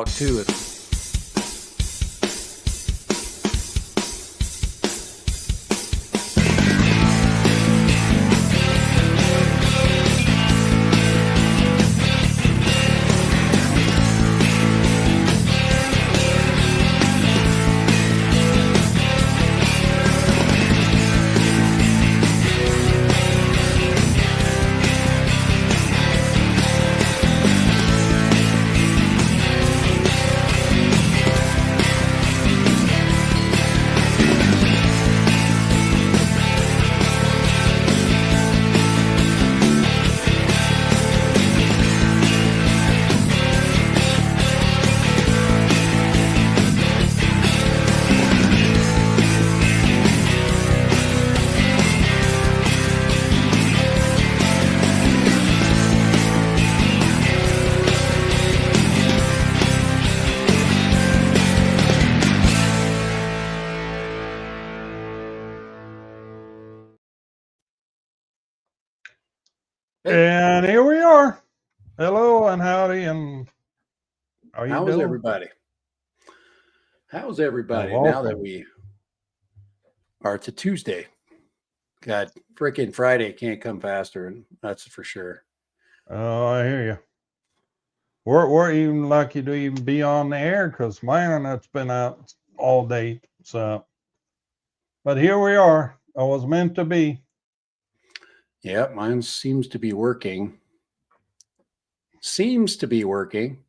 to it. And here we are. Hello and howdy, and how you How's doing? everybody? How's everybody Well, now that we are to Tuesday? God, freaking Friday can't come faster, and that's for sure. Oh, I hear you. We're even lucky to even be on the air because my internet's been out all day. So, but here we are. I was meant to be. Yeah, mine seems to be working. Seems to be working.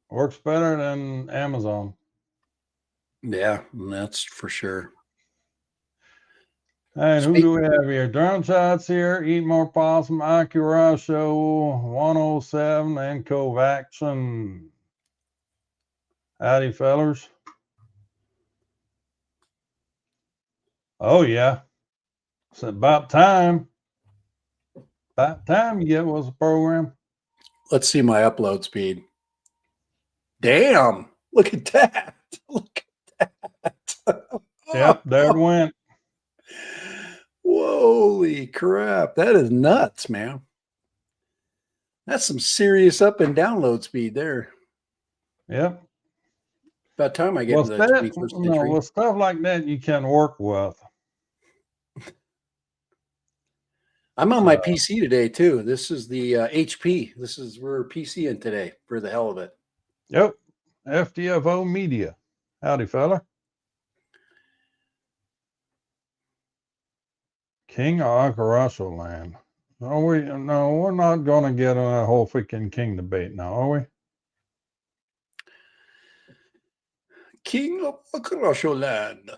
Works better than Amazon. Yeah, that's for sure. And who do we have here? Drone Shots here, Eat More Possum, Acura Show 107, and Covaxin. Howdy, fellers. Oh, yeah. It's about time. About time you get was a program. Let's see my upload speed. Damn, look at that. Look at that. Yep, there it went. Holy crap. That is nuts, man. That's some serious up and download speed there. Yep. About time I get into the 21st century. With stuff like that you can work with. I'm on my PC today too. This is the HP. We're PCing today for the hell of it. Yep. FDFO Media. Howdy, fella. King of Akaraso Land. No, we're not gonna get on a whole freaking king debate now, are we? King of Akaraso Land.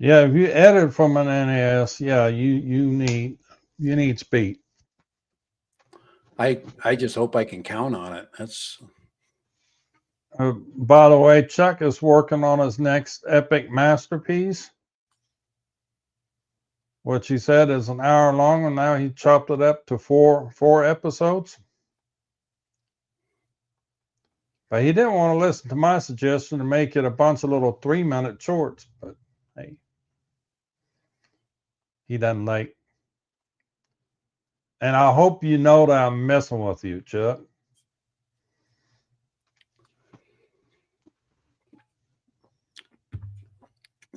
Yeah, if you edit from an NAS, yeah, you need speed. I just hope I can count on it. That's by the way, Chuck is working on his next epic masterpiece, which he said is an hour long, and now he chopped it up to four episodes. But he didn't want to listen to my suggestion to make it a bunch of little 3-minute shorts. But hey, he doesn't like. And I hope you know that I'm messing with you, Chuck.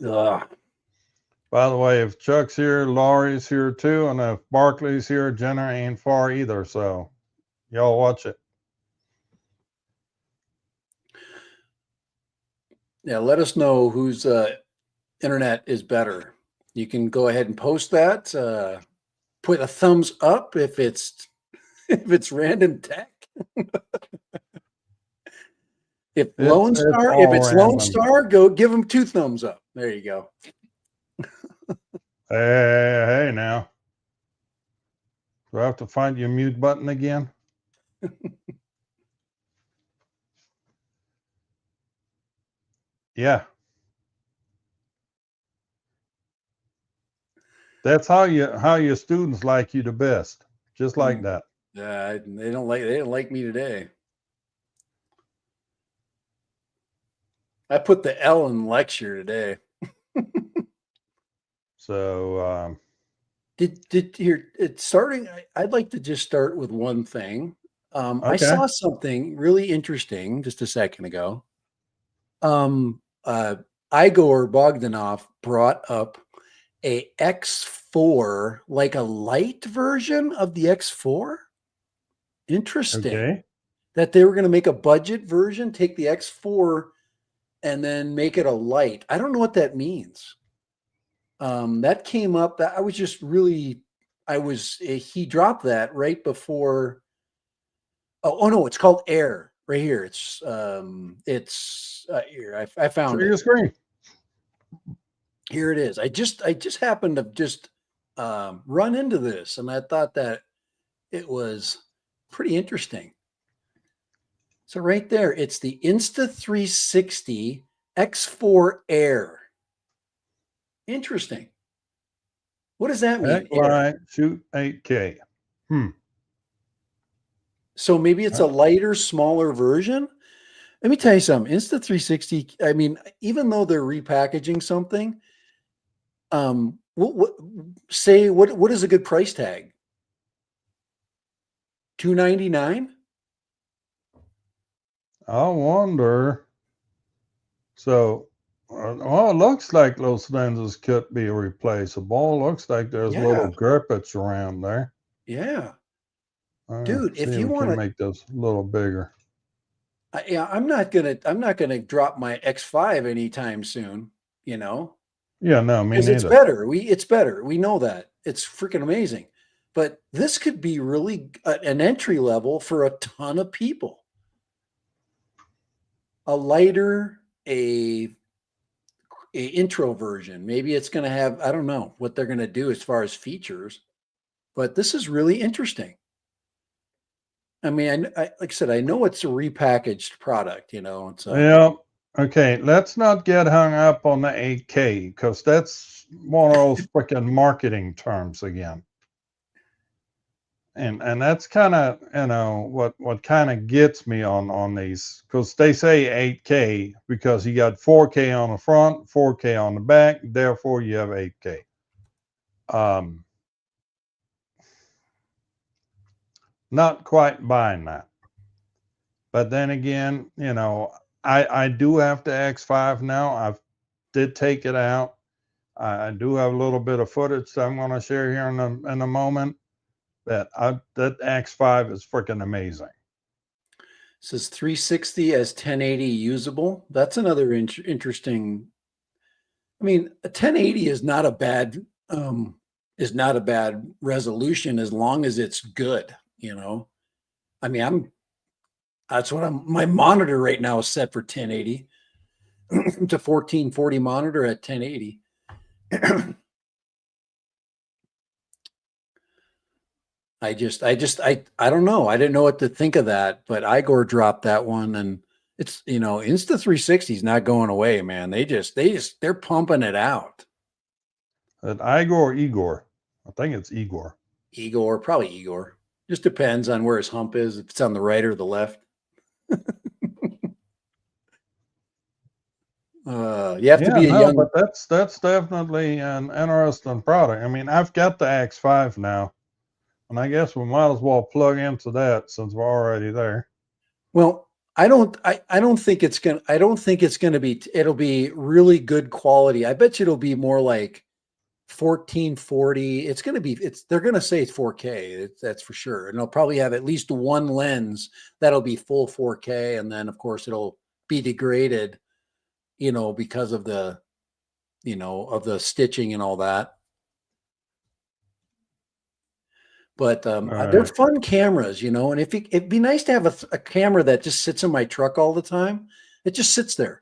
ugh. By the way, if Chuck's here, Laurie's here too, and if Barkley's here, Jenner ain't far either. So y'all watch it. Yeah, let us know whose internet is better. You can go ahead and post that. Put a thumbs up if it's random tech. If it's Lone Star, go give them 2 thumbs up. There you go. Hey now. Do I have to find your mute button again? Yeah. That's how your students like you the best. Just like that. Yeah, they don't like me today. I put the L in lecture today. So Did here it's starting. I'd like to just start with one thing. I Okay. saw something really interesting just a second ago. Um, uh, Igor Bogdanov brought up a X4, like a light version of the X4. Interesting Okay. that they were going to make a budget version, take the X4 and then make it a light. I don't know what that means. That came up that I was just really, he dropped that right before. Oh no, it's called Air right here. It's here. I found Share it. your screen. Here it is. I just happened to just run into this, and I thought that it was pretty interesting. So right there, it's the Insta360 X4 Air. Interesting. What does that mean? Air. Backlight, shoot 8K. Hmm. So maybe it's a lighter, smaller version. Let me tell you something. Insta360. I mean, even though they're repackaging something, what is a good price tag? $299. I wonder. So, well, it looks like those lenses could be replaceable. Looks like there's Yeah, little grippets around there. yeah, dude. See If if you we want can to, make this a little bigger. yeah, I'm not gonna drop my X5 anytime soon. You know, Yeah, no, me because it's neither. better. It's better. We know that. It's freaking amazing. But this could be really an entry level for a ton of people. A lighter, a intro version. Maybe it's going to have, I don't know what they're going to do as far as features, but this is really interesting. I mean, like I said, I know it's a repackaged product. It's a Yeah. Okay, let's not get hung up on the 8K because that's one of those freaking marketing terms again. And that's kind of what kind of gets me on these because they say 8K because you got 4K on the front, 4K on the back, therefore you have 8K. Um, Not quite buying that, but then again, I do have the X5 now. I did take it out. I do have a little bit of footage that I'm going to share here in a moment. That X5 is freaking amazing. says 360 as 1080 usable. That's another interesting. I mean, a 1080 is not a bad resolution as long as it's good. I mean, that's what my monitor right now is set for 1080 to 1440 monitor at 1080. I don't know. I didn't know what to think of that, but Igor dropped that one, and Insta360 is not going away, man. They're pumping it out. Igor or Igor? I think it's Igor. Igor, probably Igor. Just depends on where his hump is, if it's on the right or the left. You have to Yeah, be a no, but young. that's definitely an interesting product. I mean, I've got the X5 now, and I guess we might as well plug into that since we're already there. Well, I don't think it's gonna be. It'll be really good quality. I bet you it'll be more like 1440. It's going to be, they're going to say it's 4K. That's for sure. And they'll probably have at least one lens that'll be full 4K. And then of course it'll be degraded, because of the stitching and all that. But All they're right. fun cameras, and it'd be nice to have a camera that just sits in my truck all the time. It just sits there.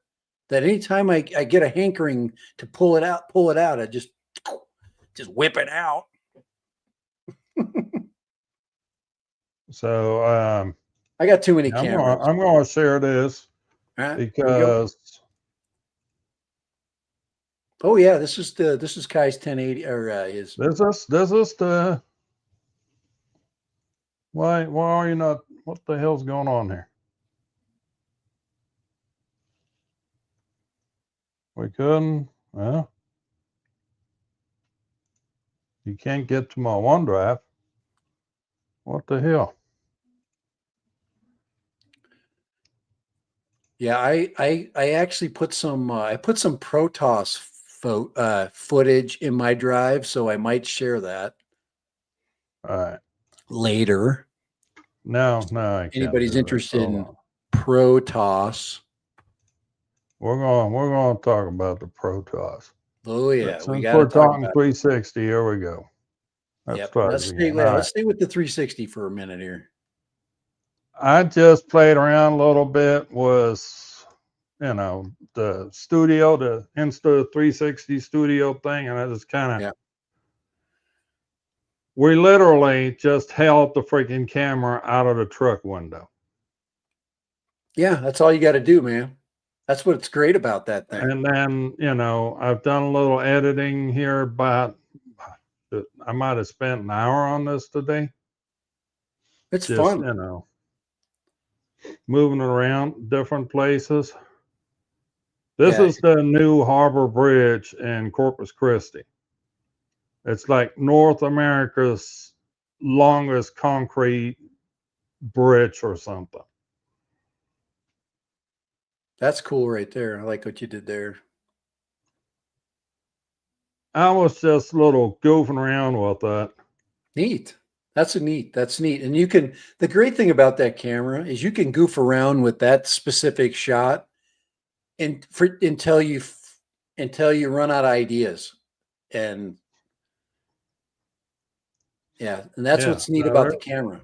That anytime I get a hankering to pull it out, I just whip it out. So I got too many yeah, cameras. I'm gonna share this All right, here we go. because Oh yeah, this is Kai's 1080 or his. this is the why are you not? What the hell's going on here? We couldn't. Well, You can't get to my OneDrive. What the hell? Yeah, I actually put some I put some Protoss footage in my drive, so I might share that All right. later. No, I can't Anybody's do that. interested Hold in on. Protoss. We're gonna talk about the Protoss. Oh yeah, we Since got to we're talk talking about 360, here we go. it. Let's Yep. try Let's this stay again. with All let's right. stay with the 360 for a minute here. I just played around a little bit with, the studio, the Insta 360 studio thing, and I just kind of, Yeah. we literally just held the freaking camera out of the truck window. Yeah, that's all you got to do, man. That's what's great about that thing. And then, I've done a little editing here, but I might have spent an hour on this today. It's Just, fun. moving around different places. This Yeah, is the new Harbor Bridge in Corpus Christi. It's like North America's longest concrete bridge or something. that's cool right there. I like what you did there. I was just a little goofing around with that. Neat. That's neat. And you can, the great thing about that camera is you can goof around with that specific shot and until you run out of ideas. And yeah, and that's Yeah. what's neat about the camera.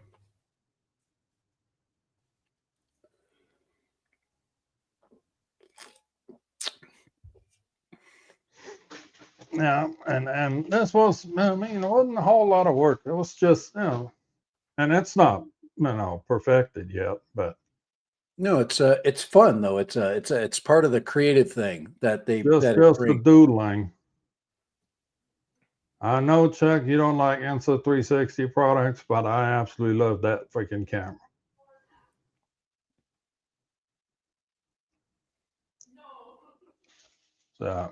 Yeah. And this was, I mean, it wasn't a whole lot of work. It was just, and it's not, perfected yet, but No, it's fun though. It's part of the creative thing that it just the brings. doodling. I know, Chuck, you don't like Insta 360 products, but I absolutely love that freaking camera. So,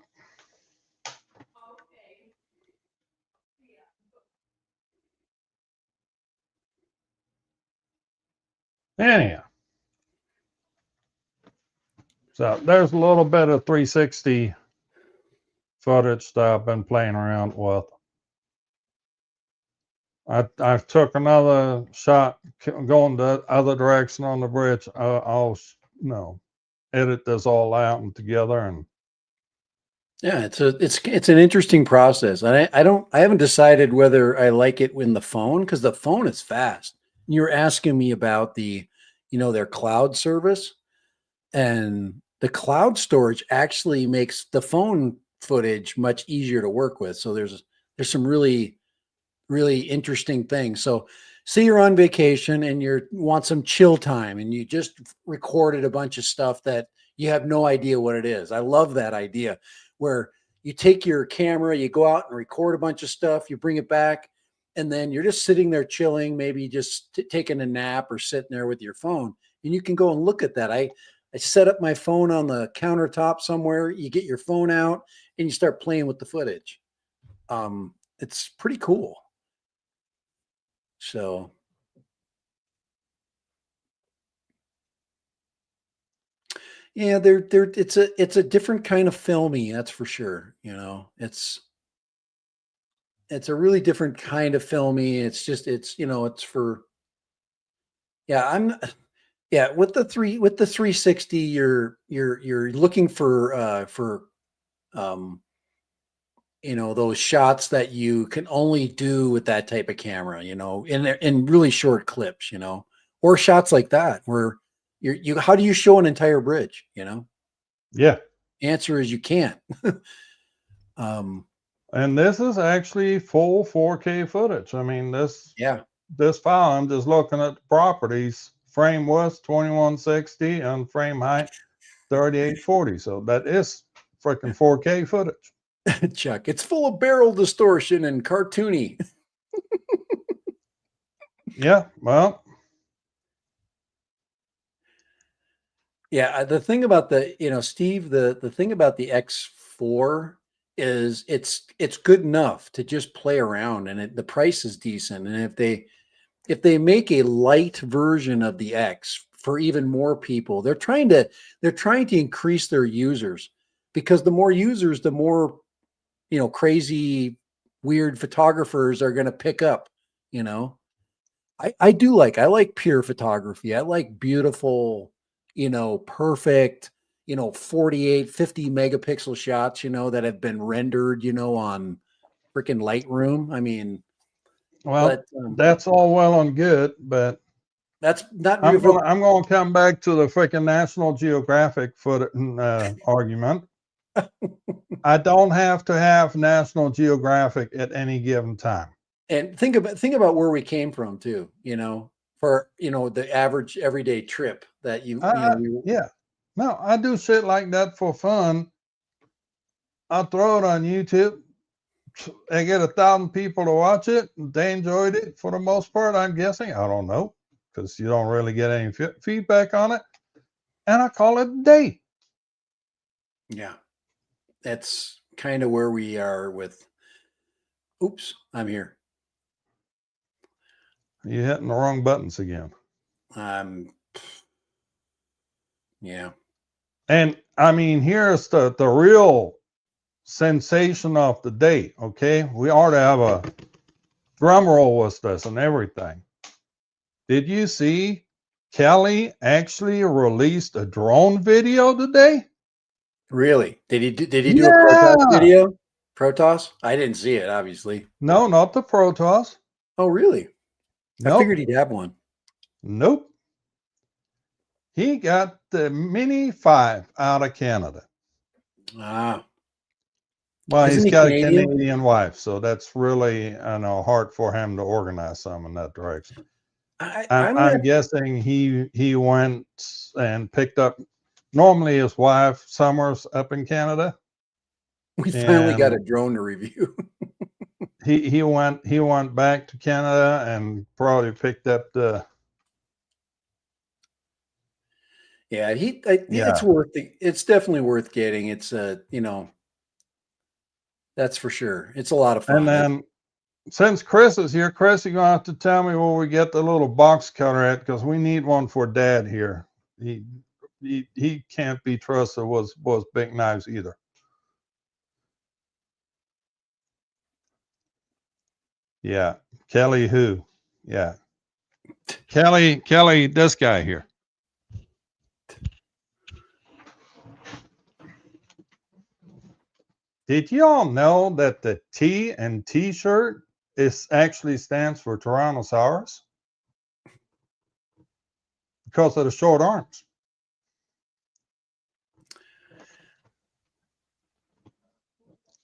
anyhow, so there's a little bit of 360 footage that I've been playing around with. I took another shot going the other direction on the bridge. I'll edit this all out and together, and Yeah, it's an interesting process. I haven't decided whether I like it in the phone because the phone is fast. You're asking me about their cloud service, and the cloud storage actually makes the phone footage much easier to work with. So there's some really interesting things. So say you're on vacation and you want some chill time and you just recorded a bunch of stuff that you have no idea what it is. I love that idea where you take your camera, you go out and record a bunch of stuff, you bring it back, and then you're just sitting there chilling, maybe just taking a nap or sitting there with your phone, and you can go and look at that. I set up my phone on the countertop somewhere. You get your phone out and you start playing with the footage. It's pretty cool. So yeah, they're it's a different kind of filmy, that's for sure. It's a really different kind of filmy. It's just it's for yeah, with the 360, you're looking for um those shots that you can only do with that type of camera, in really short clips, or shots like that where you how do you show an entire bridge, yeah. Answer is you can't. um And this is actually full 4K footage. I mean, yeah. this file, I'm just looking at the properties. Frame width 2160 and frame height 3840. So that is freaking 4K footage. Chuck, it's full of barrel distortion and cartoony. Yeah, well, Yeah, the thing about the Steve, the thing about the X4 is it's good enough to just play around, and the price is decent. And if they make a light version of the X for even more people, they're trying to increase their users, because the more users, the more, crazy, weird photographers are going to pick up, you know. I like pure photography. I like beautiful, perfect, 48, 50 megapixel shots, that have been rendered, on freaking Lightroom. I mean, Well, but that's all well and good, but that's not I'm real. gonna come back to the freaking National Geographic argument. I don't have to have National Geographic at any given time. And think about where we came from too, for the average everyday trip that Yeah, no, I do shit like that for fun. I throw it on YouTube. I get 1,000 people to watch it. They enjoyed it for the most part, I'm guessing. I don't know, because you don't really get any feedback on it. And I call it a day. yeah, that's kind of where we are with. Oops, I'm here. You're hitting the wrong buttons again. Um, yeah. And I mean, here's the real sensation of the day. Okay, we ought to have a drum roll with this and everything. Did you see Kelly actually released a drone video today? Really? Did he do a Protoss Yeah. video? Protoss? I didn't see it, obviously. No, not the Protoss. Oh, really? I figured Nope. he'd have one. Nope. He got the Mini 5 out of Canada. Ah, Well, isn't he's he got a Canadian? Canadian wife, so that's really, I know, hard for him to organize some in that direction. I'm gonna I'm have, guessing he went and picked up. Normally, his wife Summers up in Canada, we finally got and a drone to review. he went back to Canada and probably picked up the. Yeah, it's Yeah. it's definitely worth getting. It's that's for sure. It's a lot of And fun. then since Chris is here, Chris, you're gonna have to tell me where we get the little box cutter at, because we need one for Dad here. He can't be trusted was big knives either. Yeah, Kelly who? Yeah, Kelly, this guy here. Did you all know that the T and T-shirt is actually stands for Tyrannosaurus because of the short arms?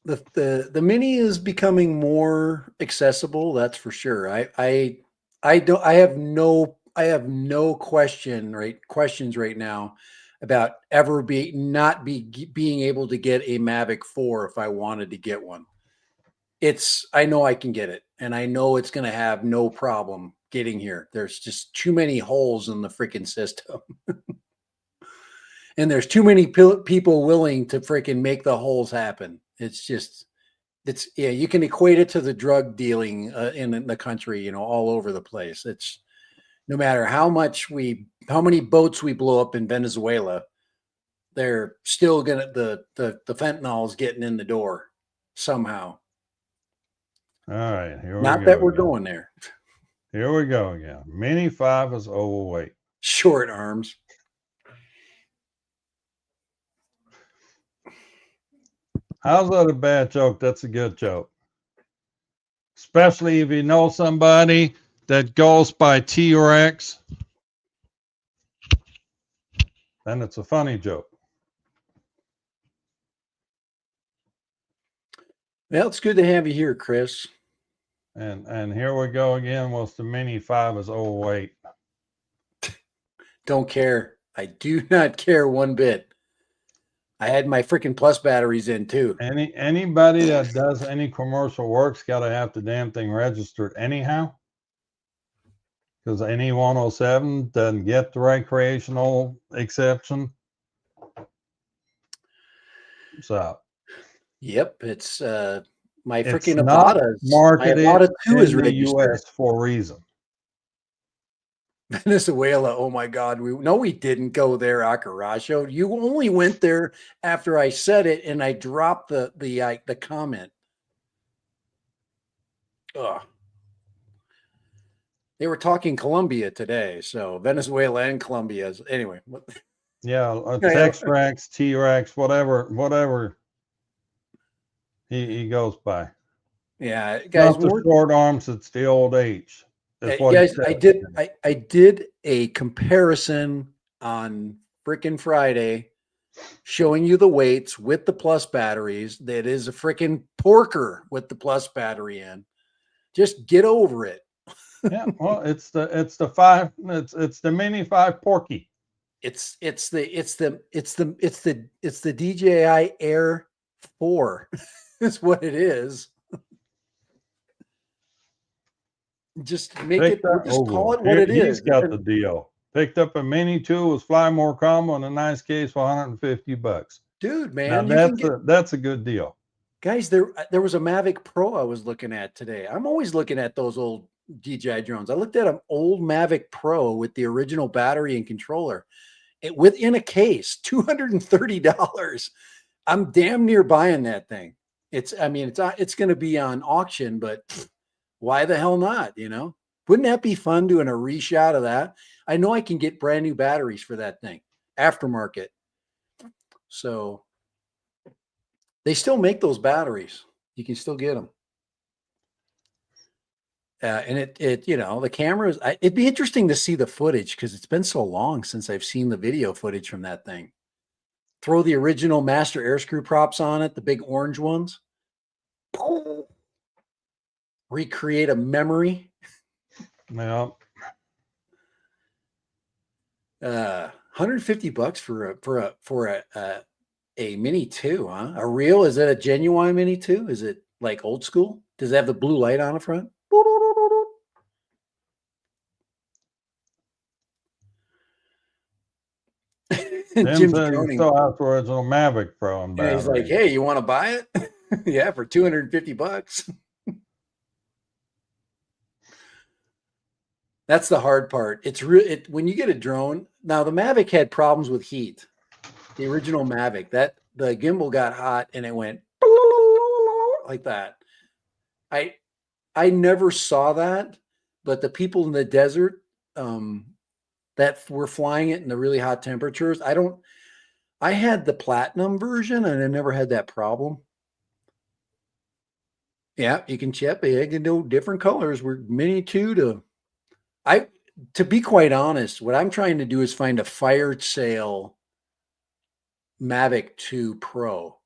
The mini is becoming more accessible, that's for sure. I have no questions right now about ever being able to get a Mavic 4 if I wanted to get one. I know I can get it, and I know it's going to have no problem getting here. There's just too many holes in the freaking system. And there's too many people willing to freaking make the holes happen. Yeah, you can equate it to the drug dealing in the country, all over the place. It's no matter how many boats we blow up in Venezuela, they're still gonna the fentanyl is getting in the door somehow. All right, here we Not go that we're again. going there. Here we go again. Mini 5 is overweight. Short arms. How's that a bad joke? That's a good joke. Especially if you know somebody that goes by T-Rex, then it's a funny joke. Well, it's good to have you here, Chris. And here we go again with the Mini 5 is overweight. Don't care. I do not care one bit. I had my freaking plus batteries in too. Anybody that does any commercial work's got to have the damn thing registered anyhow, because any 107 doesn't get the recreational exception. So Yep, it's my It's freaking not My marketed Avata 2 is in the registered. US for a reason. Venezuela. Oh my God. We didn't go there, Akaracho. You only went there after I said it and I dropped the comment. Ugh. They were talking Colombia today, so Venezuela and Colombia. Anyway, Yeah, Tex Rex, T Rex, whatever he goes by. yeah, guys, Not the short arms, it's the old H. That's what he guys, said. I did a comparison on freaking Friday showing you the weights with the plus batteries. That is a freaking porker with the plus battery in. Just get over it. Yeah, well, it's the mini 5 Porky. It's the DJI Air 4. That's what it is. Just make it. Picked up. Just call Oh, it what it he's is. got the deal. Picked up a Mini 2 with Fly More combo and a nice case for $150. Dude, Now man, you can get that's a good deal. guys. There was a Mavic Pro I was looking at today. I'm always looking at those old DJI drones. I looked at an old Mavic Pro with the original battery and controller. Within a case, $230. I'm damn near buying that thing. I mean, it's going to be on auction, but why the hell not? Wouldn't that be fun doing a reshot of that? I know I can get brand new batteries for that thing, aftermarket. So they still make those batteries. You can still get them. And the cameras, it'd be interesting to see the footage because it's been so long since I've seen the video footage from that thing. Throw the original master air screw props on it, the big orange ones. Recreate a memory. Yeah. $150 for a Mini 2, huh? A real? Is it a genuine Mini 2? Is it like old school? Does it have the blue light on the front? Tim Jim's says he groaning. still has the original Mavic Pro and And he's like, battery. "Hey, you want to buy it?" Yeah, for $250. That's the hard part. It's when you get a drone. Now the Mavic had problems with heat. The original Mavic, that the gimbal got hot and it went like that. I never saw that, but the people in the desert that were flying it in the really hot temperatures, I had the platinum version and I never had that problem. Yeah, you can chip. You can do different colors. We're Mini 2 to be quite honest, what I'm trying to do is find a fire sale Mavic 2 Pro.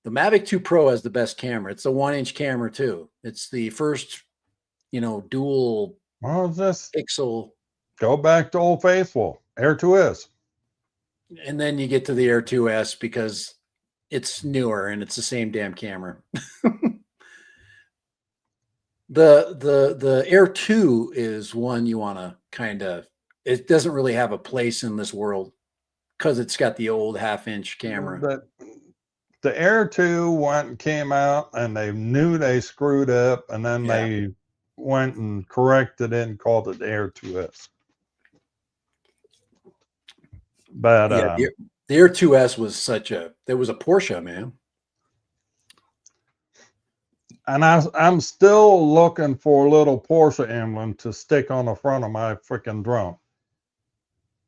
The Mavic 2 Pro has the best camera. It's a 1-inch camera too. It's the first, dual Well, just pixel. go back to Old Faithful, Air 2S. And then you get to the Air 2S because it's newer and it's the same damn camera. The Air 2 is one you want to it doesn't really have a place in this world because it's got the old 1/2-inch camera. The Air 2 went and came out and they knew they screwed up and then they went and corrected it and called it Air 2S. But the Air 2S was there was a Porsche, man. And I'm still looking for a little Porsche emblem to stick on the front of my freaking drone.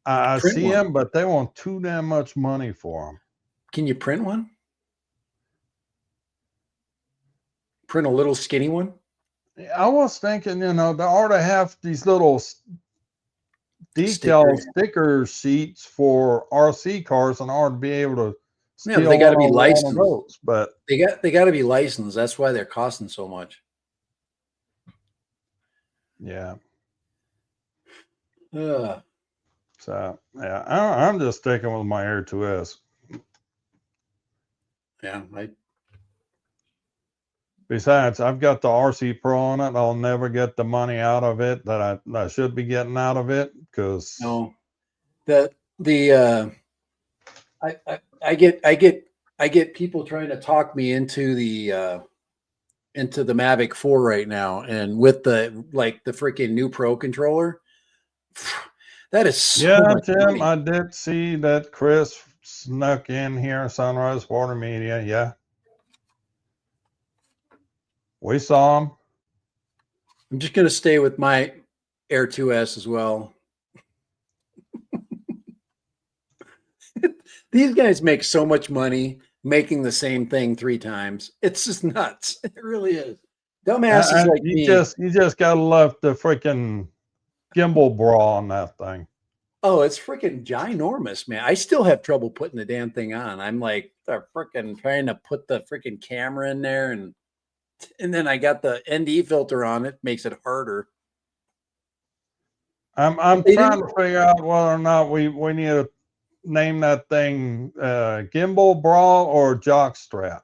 I see them, but they want too damn much money for them. Can you print one? Print a little skinny one? I was thinking, they ought to have these little decal sticker sheets for RC cars and ought to be able to steal they got to be one licensed. of those. But they got to be licensed. That's why they're costing so much. Yeah. So yeah, I'm just sticking with my Air 2S. Yeah, Besides, I've got the RC Pro on it. I'll never get the money out of it that I should be getting out of it because no, I get I get people trying to talk me into the Mavic 4 right now, and with the freaking new Pro controller, that is so Yeah, much Tim, money. I did see that Chris snuck in here, Sunrise Water Media. Yeah, we saw him. I'm just gonna stay with my Air 2S as well. These guys make so much money making the same thing 3 times. It's just nuts. It really is. Dumbasses And like me. you just gotta love the freaking gimbal bra on that thing. Oh, it's freaking ginormous, man. I still have trouble putting the damn thing on. I'm like freaking trying to put the freaking camera in there, and then I got the ND filter on it, makes it harder. I'm They trying didn't. to figure out whether or not we need to name that thing gimbal bra or jock strap.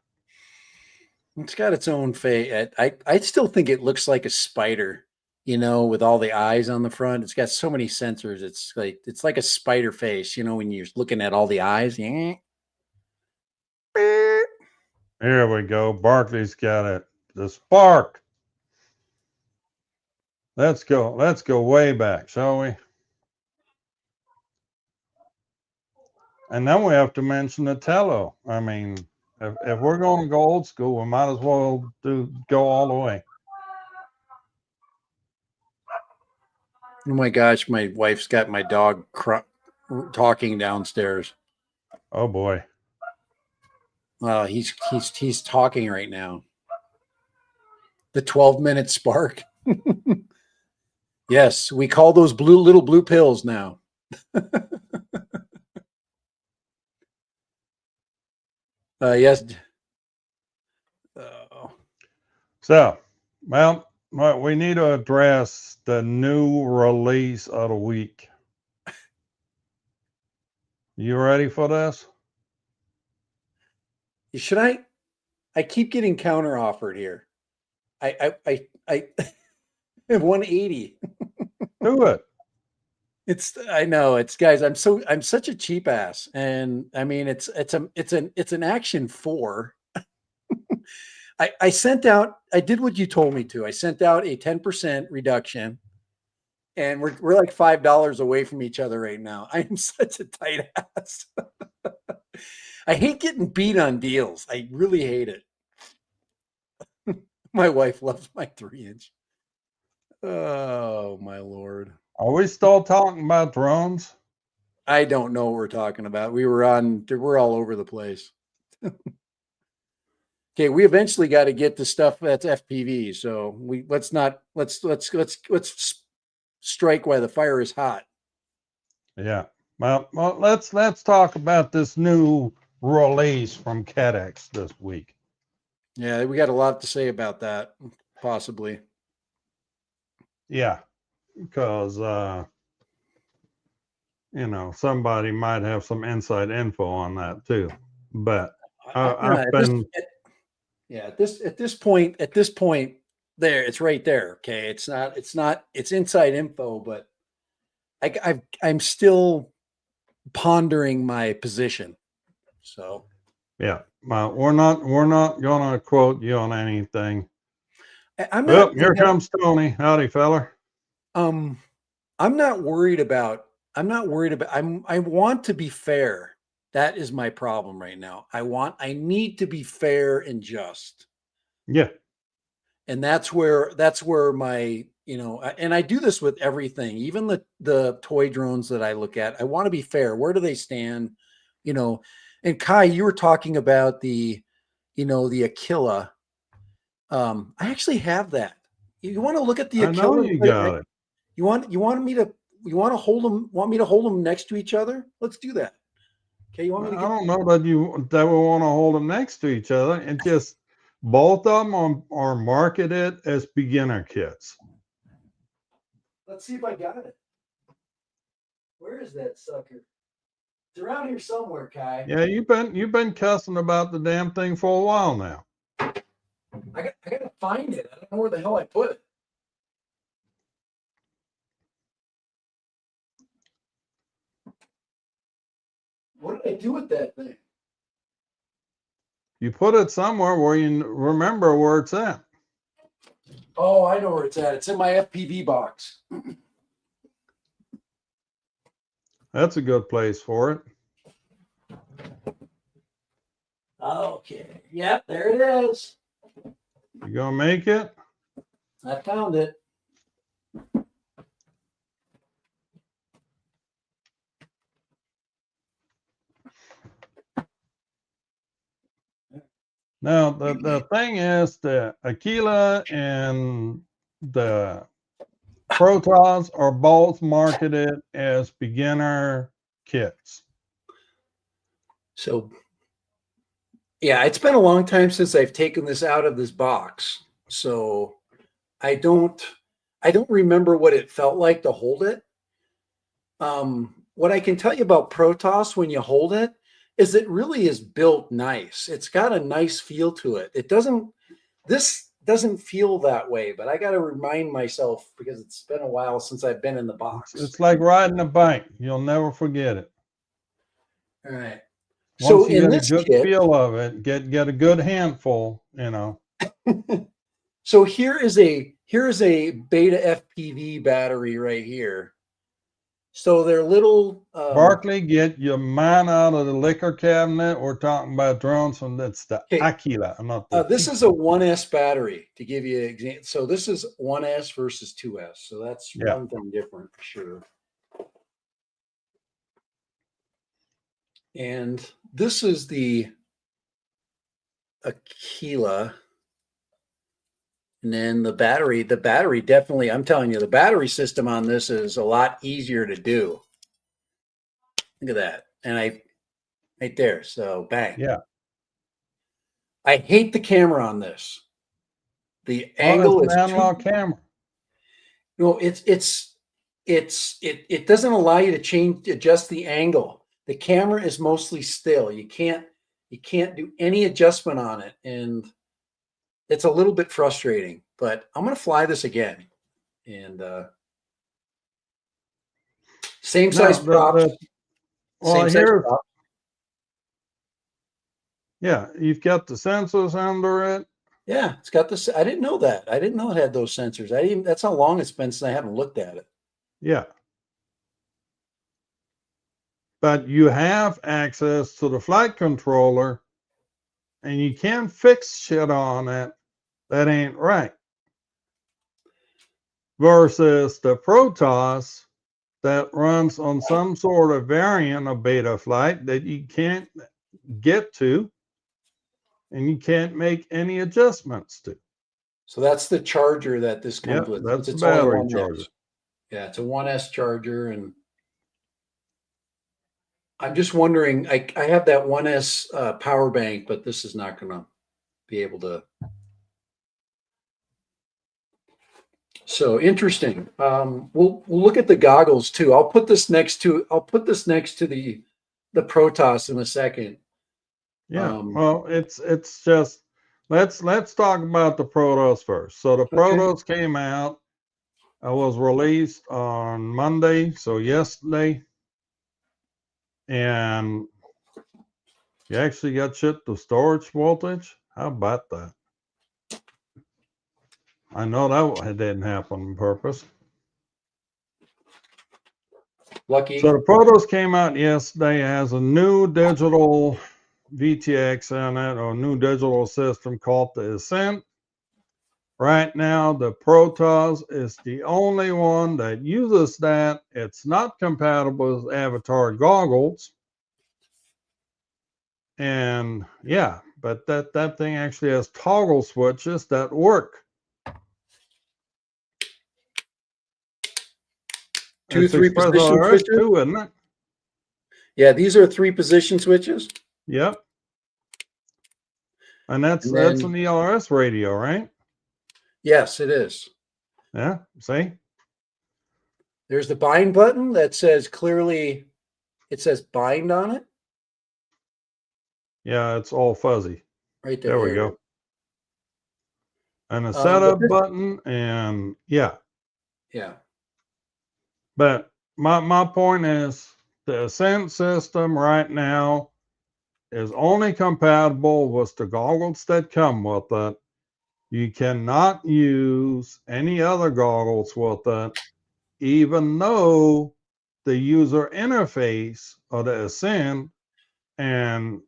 It's got its own face. I still think it looks like a spider, with all the eyes on the front. It's got so many sensors. It's like a spider face, when you're looking at all the eyes. Yeah. Here we go. Barkley's got it. The spark. Let's go. Let's go way back, shall we? And then we have to mention the Tello. I mean, if we're going to go old school, we might as well go all the way. Oh my gosh, my wife's got my dog talking downstairs. Oh boy. He's talking right now. The 12-minute spark. Yes, we call those little blue pills now. Yes. Uh, So, well, we need to address the new release of the week. You ready for this? should I keep getting counter offered here. I have 180. Do it. I know it's guys. I'm such a cheap ass, and I mean it's an action 4. I sent out. I did what you told me to. I sent out a 10% reduction, and we're like $5 away from each other right now. I am such a tight ass. I hate getting beat on deals. I really hate it. My wife loves my 3-inch. Oh my lord. Are we still talking about drones? I don't know what we're talking about. We're all over the place. Okay, we eventually got to get to stuff that's FPV. So let's strike while the fire is hot. Yeah. Well, let's talk about this new release from KEDX this week. Yeah, we got a lot to say about that, possibly. Yeah, because somebody might have some inside info on that too. But Yeah, I've been at this point, there it's right there. Okay, it's inside info, but I'm still pondering my position. So yeah. Well, we're not gonna quote you on anything. I'm Oh, not, here comes Tony. Howdy, feller. um, I'm not worried about. I'm not worried about. I want to be fair. That is my problem right now. I need to be fair and just. Yeah, And that's where my, and I do this with everything, even the toy drones that I look at. I want to be fair. Where do they stand? You know, and Kai, you were talking about the Aquila. I actually have that. You want to look at the I know Aquila and you put it next, got it. you want to want me to hold them next to each other? Let's do that. Okay, you want me to I get don't know that we want to hold them next to each other and just both of them are marketed as beginner kits. let's see if I got it. Where is that sucker? It's around here somewhere, Kai. Yeah, you've been cussing about the damn thing for a while now. I gotta find it. I don't know where the hell I put it. What did I do with that thing? You put it somewhere where you remember where it's at. Oh, I know where it's at. It's in my FPV box. That's a good place for it. Okay. Yep, there it is. You gonna make it? I found it. Now, the thing is the Aquila and the Protoss are both marketed as beginner kits. So, yeah, it's been a long time since I've taken this out of this box. So I don't remember what it felt like to hold it. What I can tell you about Protoss when you hold it is it really is built nice. It's got a nice feel to it. This doesn't feel that way, but I got to remind myself because it's been a while since I've been in the box. It's like riding a bike. You'll never forget it. All right. Once So you in get a this good kit, feel of it, get a good handful, you know. so here is a beta FPV battery right here. So they're little. Barkley, get your mind out of the liquor cabinet. We're talking about drones, and that's the Okay, Aquila, not the this is a 1S battery to give you an example. So this is 1S versus 2S. So that's Yeah. one thing different for sure. And this is the Aquila. And then the battery definitely, I'm telling you, the battery system on this is a lot easier to do. Look at that. And right there. So bang. Yeah. I hate the camera on this. The Well, angle it's is an too, analog camera. no, it doesn't allow you to adjust the angle. The camera is mostly still. You can't do any adjustment on it. And it's a little bit frustrating, but I'm going to fly this again. And same size props. Well, Same size here's, props. yeah, you've got the sensors under it. Yeah, it's got this. I didn't know that. I didn't know it had those sensors. That's how long it's been since I haven't looked at it. Yeah. But you have access to the flight controller and you can fix shit on it that ain't right. Versus the Protoss that runs on some sort of variant of beta flight that you can't get to and you can't make any adjustments to. So that's the charger that this comes Yep, with. that's the It's only battery 1S. charger. Yeah, it's a 1S charger, and I'm just wondering. I have that 1S power bank, but this is not going to be able to. So interesting. We'll look at the goggles too. I'll put this next to the Protoss in a second. Yeah, well, it's just let's talk about the Protoss first. So the Okay. Protoss came out. It was released on Monday, so yesterday, and you actually got shit to storage voltage. How about that? I know that didn't happen on purpose. Lucky. So the Protoss came out yesterday as a new digital VTX in it, or a new digital system called the Ascent. Right now, the Protoss is the only one that uses that. It's not compatible with Avatar goggles. And yeah, but that thing actually has toggle switches that work. Two It's 3-position ExpressRS switches. too, isn't it? Yeah, these are 3-position switches. Yep. And that's an ELRS radio, right? Yes, it is. Yeah, see? There's the bind button that says clearly, it says bind on it. Yeah, it's all fuzzy. Right there. There we go. And a setup button, and yeah. Yeah. But my point is the Ascent system right now is only compatible with the goggles that come with it. You cannot use any other goggles with it, even though the user interface of the Ascend and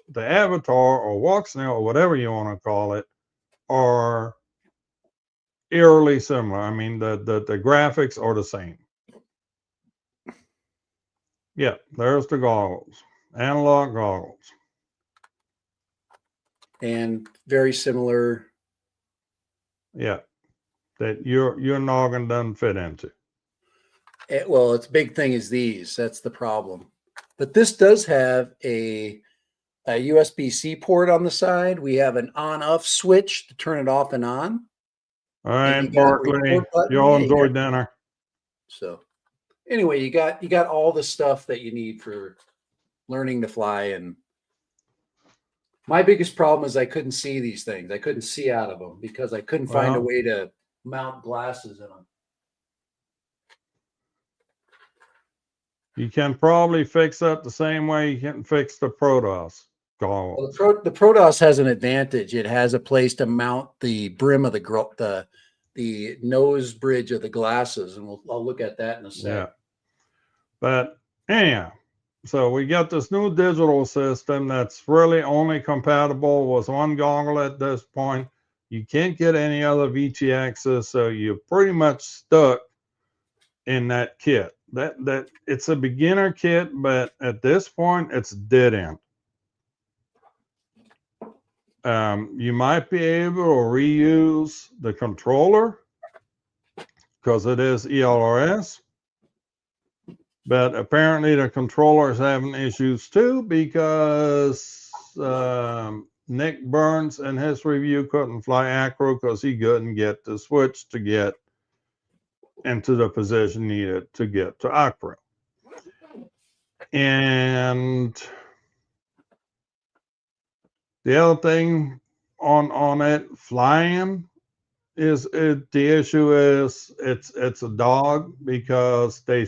the Avatar or Walksnail or whatever you want to call it are eerily similar. I mean, the graphics are the same. Yeah, there's the goggles, analog goggles. And very similar. Yeah, that your noggin doesn't fit into. Well, its big thing is these. That's the problem. But this does have a USB-C port on the side. We have an on-off switch to turn it off and on. All And right, you got a Barkley, record button. y'all Yeah, enjoy dinner. so anyway, you got all the stuff that you need for learning to fly. And my biggest problem is I couldn't see these things. I couldn't see out of them because I couldn't find a Well, way to mount glasses in them. you can probably fix that the same way you can fix the Protoss Well, goggles. the Protoss has an advantage. It has a place to mount the brim of the nose bridge of the glasses, and I'll look at that in a sec. Yeah. But anyhow, so we got this new digital system that's really only compatible with one goggle at this point. You can't get any other VTXs, so you're pretty much stuck in that kit. That it's a beginner kit, but at this point it's dead end. You might be able to reuse the controller because it is ELRS, but apparently the controller is having issues too because Nick Burns in his review couldn't fly acro because he couldn't get the switch to get into the position needed to get to acro. And the other thing on it flying is the issue is it's a dog because they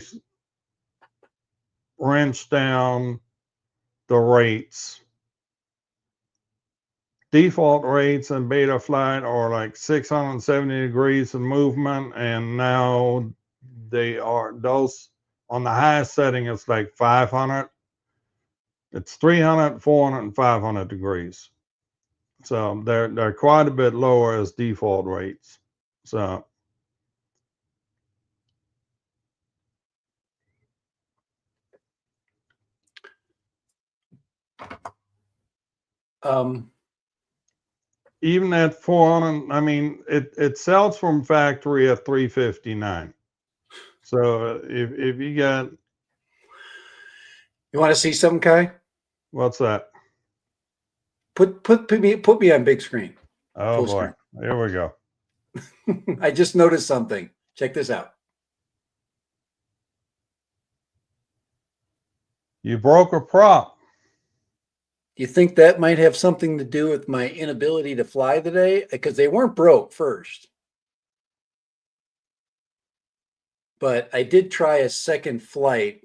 wrench down the rates. Default rates in beta flight are like 670 degrees of movement, and now they are those on the highest setting. It's like 500. It's 300, 400, and 500 degrees. So they're quite a bit lower as default rates. So even at 400, I mean, it sells from factory at 359. So if you got, You want to see something, Kai? what's that? Put me on big screen. Oh Full boy, here we go. screen. I just noticed something. Check this out. You broke a prop. You think that might have something to do with my inability to fly today? Because they weren't broke first. But I did try a second flight.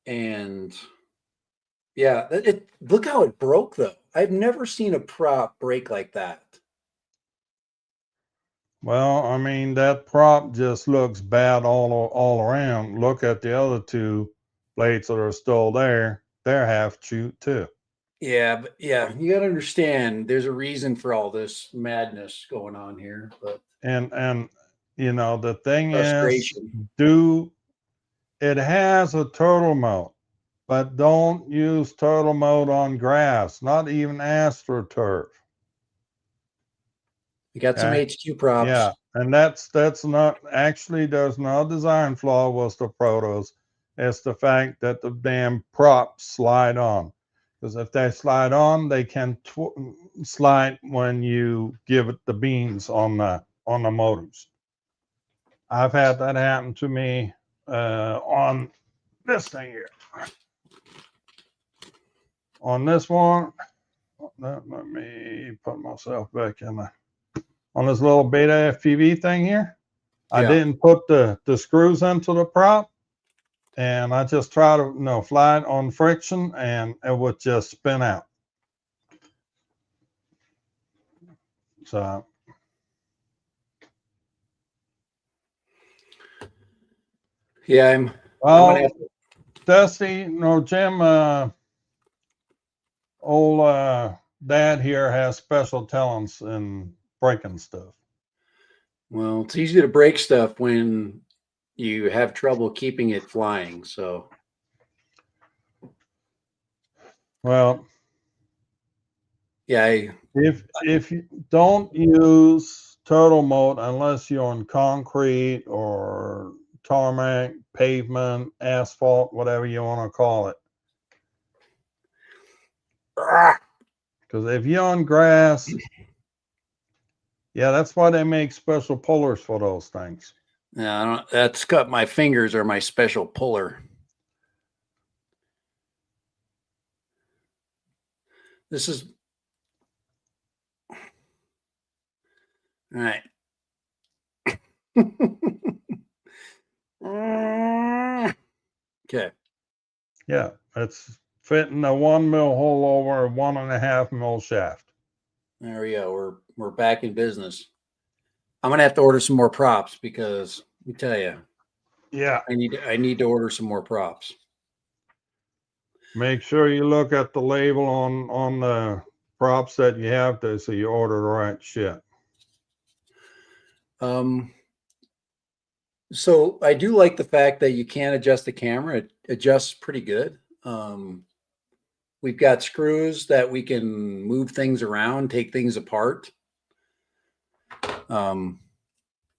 And yeah, look how it broke though. I've never seen a prop break like that. Well, I mean, that prop just looks bad all around. Look at the other two plates that are still there. They're half chewed too. Yeah, but yeah, you got to understand there's a reason for all this madness going on here, but And you know, the thing is, frustration. it has a turtle mode, but don't use turtle mode on grass, not even AstroTurf. We got some Okay? HQ props. Yeah, and that's not actually, there's no design flaw with the Protos. It's the fact that the damn props slide on. Because if they slide on, they can slide when you give it the beans on the motors. I've had that happen to me on this thing here. On this one, let me put myself back in on this little beta FPV thing here. I Yeah. didn't put the screws into the prop. and I just try to fly it on friction, and it would just spin out. So Yeah, I'm gonna well, have to, Dusty, Jim, old dad here has special talents in breaking stuff. well, it's easy to break stuff when you have trouble keeping it flying. So Well, yeah, if you don't use turtle mode unless you're on concrete or tarmac, pavement, asphalt, whatever you want to call it. Because if you're on grass, yeah, that's why they make special pullers for those things. yeah, I don't, that's cut my fingers are my special puller. This is all right. Okay, Yeah, it's fitting a 1 mil hole over a 1.5 mil shaft. there we go. We're back in business. I'm gonna have to order some more props because let me tell you, Yeah. I need to order some more props. Make sure you look at the label on the props that you have to, so you order the right shit. So I do like the fact that you can adjust the camera. It adjusts pretty good. We've got screws that we can move things around, take things apart.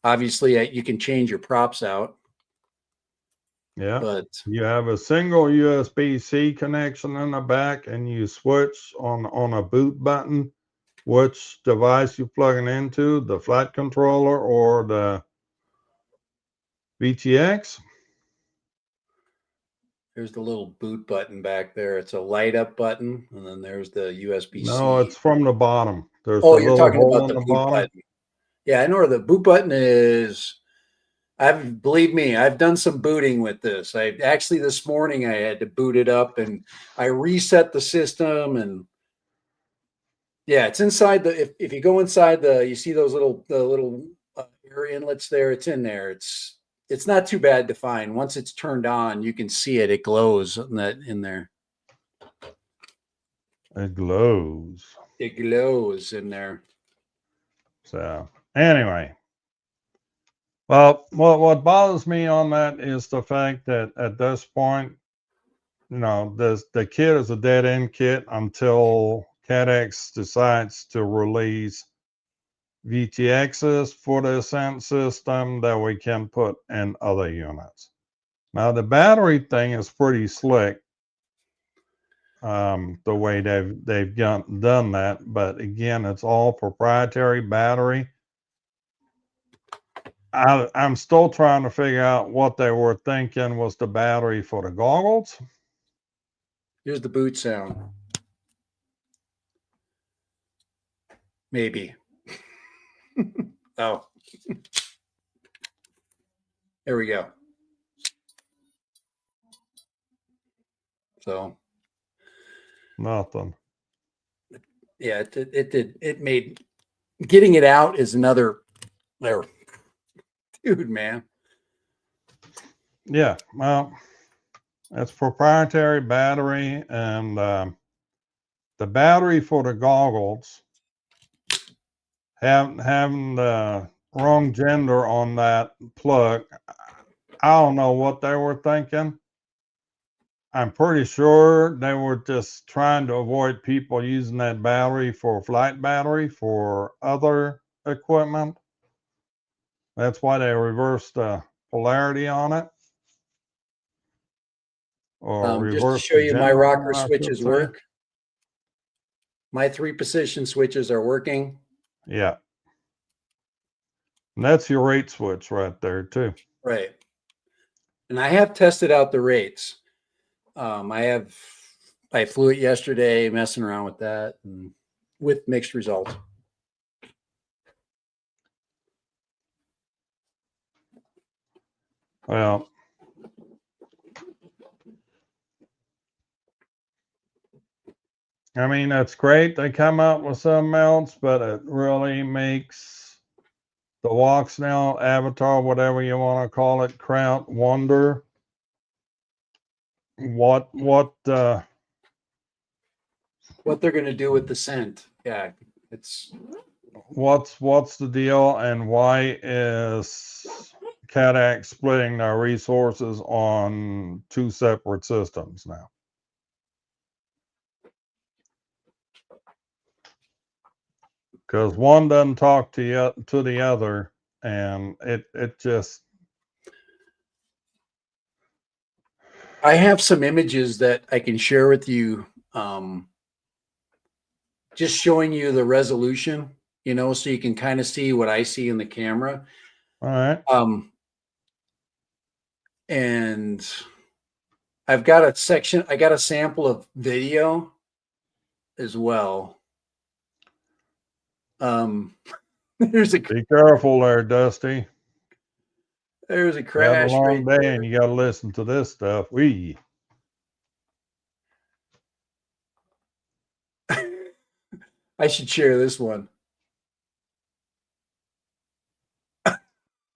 Obviously, you can change your props out. Yeah. But You have a single USB-C connection in the back, and you switch on a boot button which device you're plugging into, the flight controller or the VTX. there's the little boot button back there. It's a light up button, and then there's the No, USB-C. it's from the bottom. There's a Oh, you're little talking hole about in the the boot bottom. button. Yeah, I know where the boot button is. Believe me, I've done some booting with this. I actually this morning I had to boot it up and I reset the system and yeah, it's inside if you go inside you see those little air inlets there. It's in there. It's not too bad to find. Once it's turned on, you can see it. It glows in there. It glows. It glows in there. So anyway, well, what bothers me on that is the fact that at this point, the kit is a dead end kit until CADX decides to release VTXs for the Ascent system that we can put in other units. Now the battery thing is pretty slick, the way they've done that, but again, it's all proprietary battery. I'm still trying to figure out what they were thinking was the battery for the goggles. Here's the boot sound. Maybe. Oh, there we go. So Nothing. yeah, it made getting it out is another there. Dude, man. Yeah, well, it's proprietary battery, and the battery for the goggles having the wrong gender on that plug. I don't know what they were thinking. I'm pretty sure they were just trying to avoid people using that battery for flight battery for other equipment. That's why they reversed the polarity on it, or Just to reversed show the you my gender rocker on it, I should switches say. work. My 3-position switches are working. Yeah. And that's your rate switch right there, too. Right. And I have tested out the rates. I flew it yesterday, messing around with that and with mixed results. Well, I mean, that's great. They come up with something else, but it really makes the walks now, avatar, whatever you want to call it, crowd wonder what What they're going to do with the scent. Yeah, it's what's the deal, and why is Kadak splitting their resources on two separate systems now? Because one doesn't talk to the other, and it just I have some images that I can share with you. Just showing you the resolution, so you can kind of see what I see in the camera. all right. And I've got a section, I got a sample of video as well. There's a Be careful there, Dusty. there's a You had a crash long right day, there. and you got to listen to this stuff. I should share this one.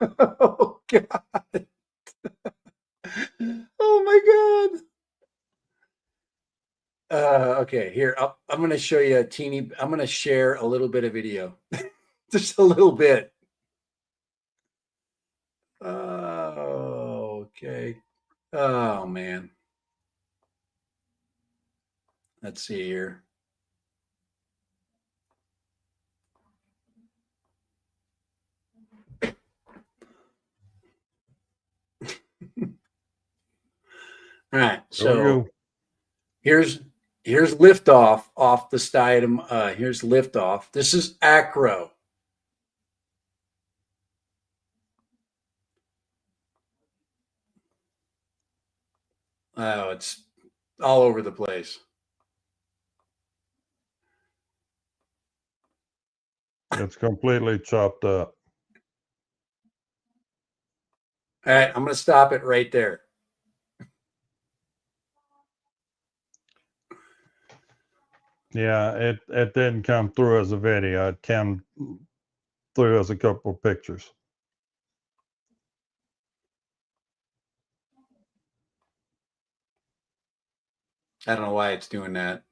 Oh God. Oh my God. Okay, here I'm going to show you a teeny. I'm going to share a little bit of video, just a little bit. Oh, okay. Oh man. Let's see here. All right, There we so go. here's liftoff off the item. Here's liftoff. This is acro. Oh, it's all over the place. It's completely chopped up. All right, I'm going to stop it right there. Yeah, it didn't come through as a video. It came through as a couple of pictures. I don't know why it's doing that.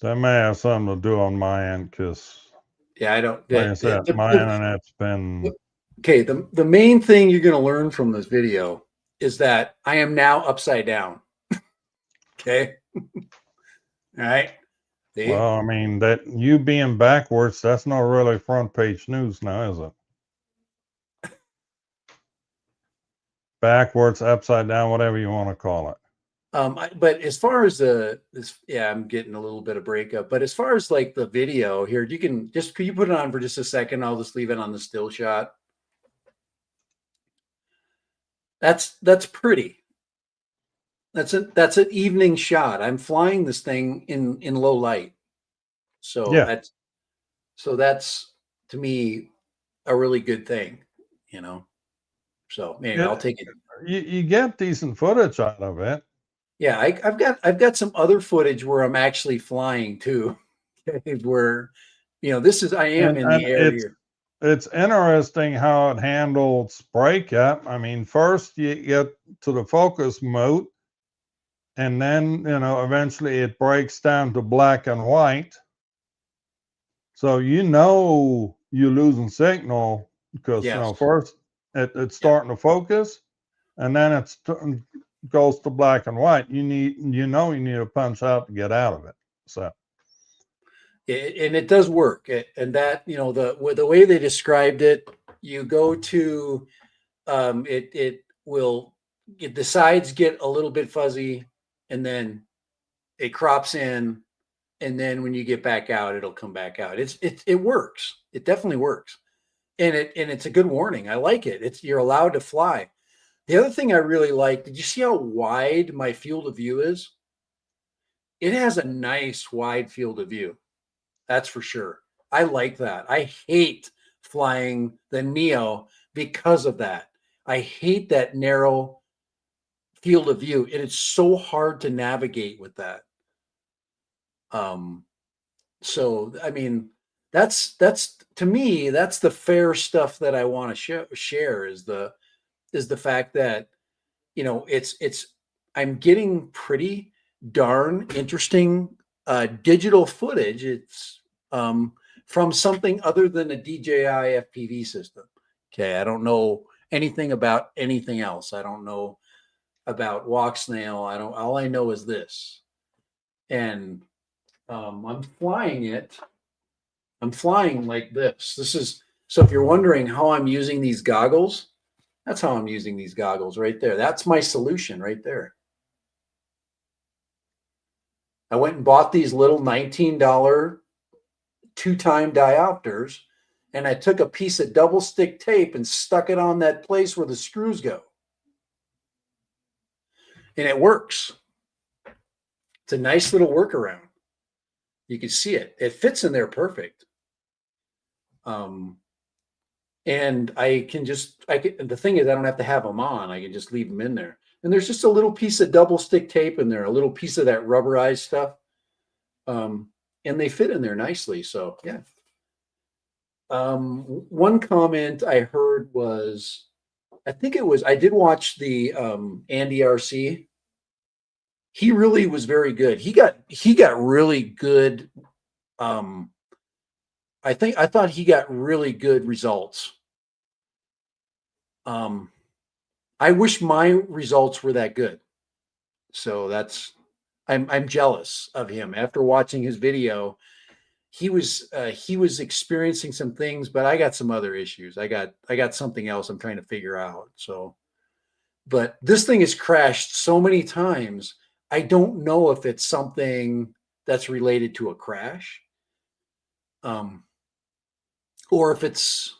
That may have something to do on my end, because, Yeah, I don't. like I said, my internet's been. Okay, the main thing you're going to learn from this video is that I am now upside down. Okay. All right. See? Well, I mean, that you being backwards, that's not really front page news now, is it? Backwards, upside down, whatever you want to call it. But as far as yeah, I'm getting a little bit of breakup. But as far as like the video here, could you put it on for just a second? I'll just leave it on the still shot. That's pretty. That's an evening shot. I'm flying this thing in low light. So Yeah. that's to me a really good thing, So anyway, Yeah, I'll take it. you get decent footage out of it. Yeah, I've got some other footage where I'm actually flying too, where I am in the And air here. it's interesting how it handles breakup. I mean, first you get to the focus mode, and then eventually it breaks down to black and white. So you're losing signal, because Yes. first it's starting to focus, and then goes to black and white. You need to punch out to get out of it. So And it does work. And that, the way they described it, you go to the sides get a little bit fuzzy, and then it crops in, and then when you get back out, it'll come back out. It works. It definitely works. And it's a good warning. I like it. You're allowed to fly. The other thing I really like, did you see how wide my field of view is? It has a nice wide field of view. That's for sure. I like that. I hate flying the Neo because of that. I hate that narrow field of view, and it's so hard to navigate with that. So I mean, that's to me, that's the fair stuff that I want to share is the fact that, it's I'm getting pretty darn interesting digital footage. It's from something other than a DJI FPV system. Okay, I don't know anything about anything else. I don't know about walk snail. I don't. All I know is this, and I'm flying it. I'm flying like this. This is so. If you're wondering how I'm using these goggles, that's how I'm using these goggles right there. That's my solution right there. I went and bought these little $19 two-time diopters, and I took a piece of double stick tape and stuck it on that place where the screws go. And it works. It's a nice little workaround. You can see it. It fits in there perfect. And the thing is, I don't have to have them on. I can just leave them in there. And there's just a little piece of double stick tape in there, a little piece of that rubberized stuff. And they fit in there nicely. So yeah. One comment I heard was, I did watch the Andy RC. He really was very good. He got really good. I thought he got really good results. I wish my results were that good. So I'm jealous of him. After watching his video, he was experiencing some things, but I got some other issues. I got something else I'm trying to figure out. So, but this thing has crashed so many times. I don't know if it's something that's related to a crash, or if it's,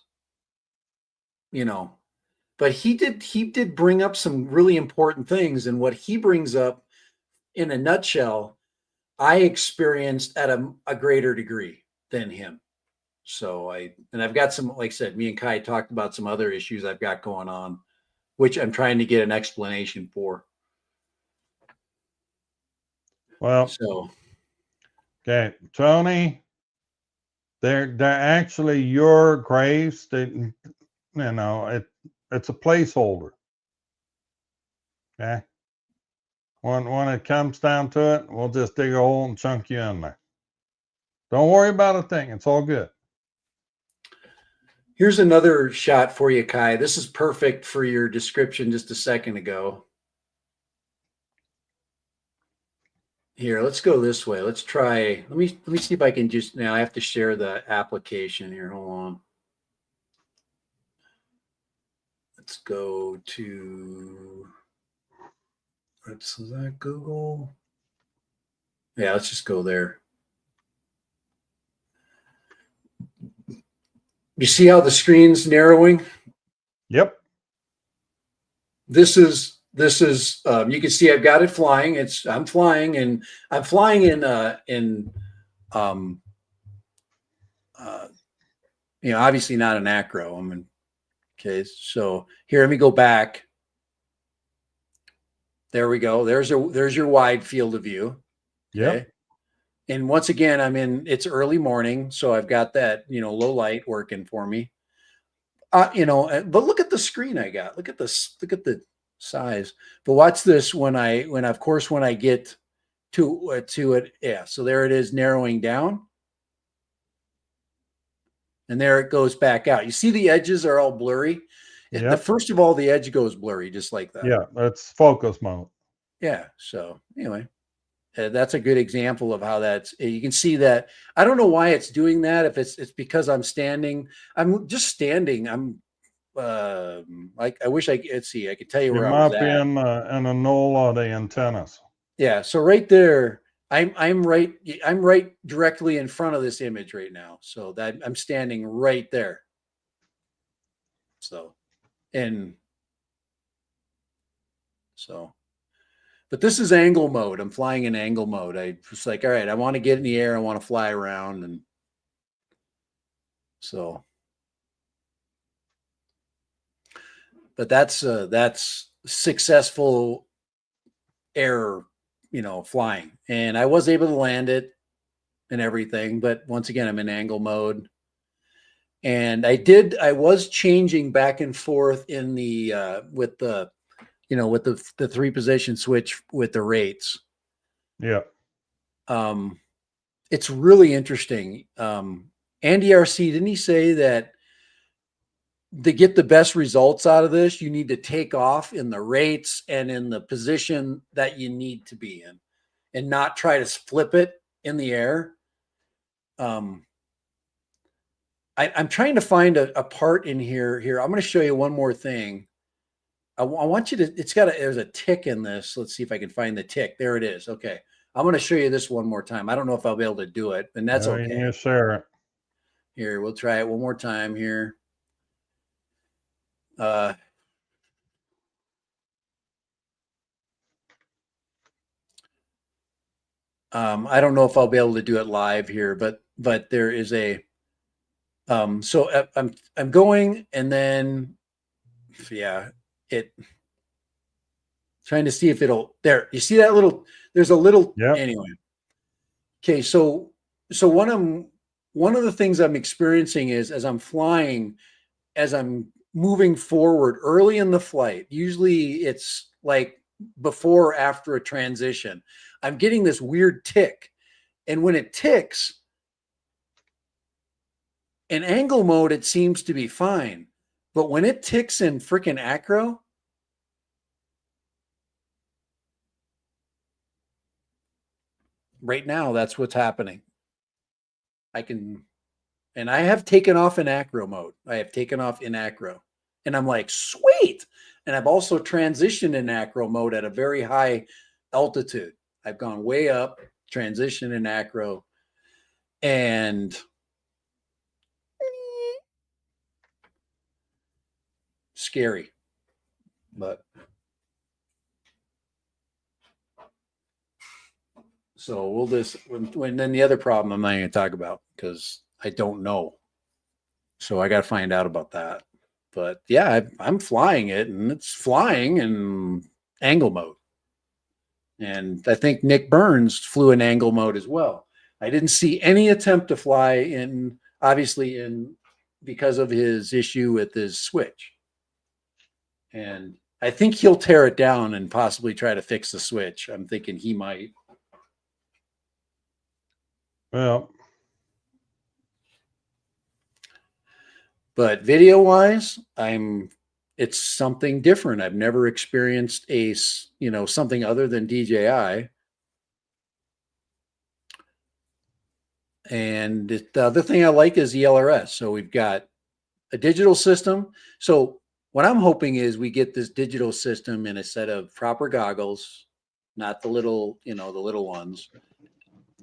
but he did bring up some really important things, and what he brings up in a nutshell, I experienced at a greater degree than him. So I've got some, like I said, me and Kai talked about some other issues I've got going on, which I'm trying to get an explanation for. Well, So, okay, Tony, they're actually your graves. It's a placeholder. Okay. When it comes down to it, we'll just dig a hole and chunk you in there. Don't worry about a thing. It's all good. here's another shot for you, Kai. This is perfect for your description just a second ago. Here, let's go this way. Let's try. Let me see if I can just now. I have to share the application here. Hold on. Let's go to. Is that Google? Yeah, let's just go there. You see how the screen's narrowing? Yep. This is you can see I've got it flying. I'm flying in um obviously not an acro. Okay, so here, let me go back. There we go. There's your wide field of view. Okay. Yep. And once again, it's early morning, so I've got that, low light working for me. But look at the screen I got. Look at this. Look at the size. But watch this when I get to it. Yeah. So there it is, narrowing down, and there it goes back out. You see the edges are all blurry. Yep. First of all, the edge goes blurry just like that. Yeah, that's focus mode. Yeah. So anyway, that's a good example of how you can see that. I don't know why it's doing that. If it's because I'm standing. I'm just standing. I wish I could see. I could tell you You where I was might be at. in a null of the antennas. Yeah. So right there, I'm right directly in front of this image right now. So that I'm standing right there. So, and so, but this is angle mode. I'm flying in angle mode. I was like, all right, I want to get in the air. I want to fly around. And so, but that's successful air, flying, and I was able to land it and everything. But once again, I'm in angle mode. And I was changing back and forth in the with the with the 3-position switch with the rates. Yeah. It's really interesting. Andy RC, didn't he say that to get the best results out of this, you need to take off in the rates and in the position that you need to be in, and not try to flip it in the air? I'm trying to find a part in here. I'm going to show you one more thing. I want you to, there's a tick in this. Let's see if I can find the tick. There it is. Okay. I'm going to show you this one more time. I don't know if I'll be able to do it, and that's okay. You share it. Here, we'll try it one more time here. I don't know if I'll be able to do it live here, but there is a, so I'm going, and then, yeah, trying to see if it'll, there, you see that little, there's a little, Yep. Anyway. Okay. So one of the things I'm experiencing is, as I'm flying, as I'm moving forward early in the flight, usually it's like before or after a transition, I'm getting this weird tick. And when it ticks in angle mode, it seems to be fine. But when it ticks in freaking acro, right now, that's what's happening. And I have taken off in acro mode. I have taken off in acro, and I'm like, sweet. And I've also transitioned in acro mode at a very high altitude. I've gone way up, transition in acro, and scary. But so we'll just, when then the other problem I'm not going to talk about, because I don't know. So I got to find out about that. But yeah, I'm flying it, and it's flying in angle mode. And I think Nick Burns flew in angle mode as well. I didn't see any attempt to fly in, obviously, because of his issue with his switch. And I think he'll tear it down and possibly try to fix the switch. I'm thinking he might. Well, but video wise, it's something different. I've never experienced something other than DJI. And the other thing I like is the LRS. So we've got a digital system. So what I'm hoping is we get this digital system in a set of proper goggles, not the little, the little ones,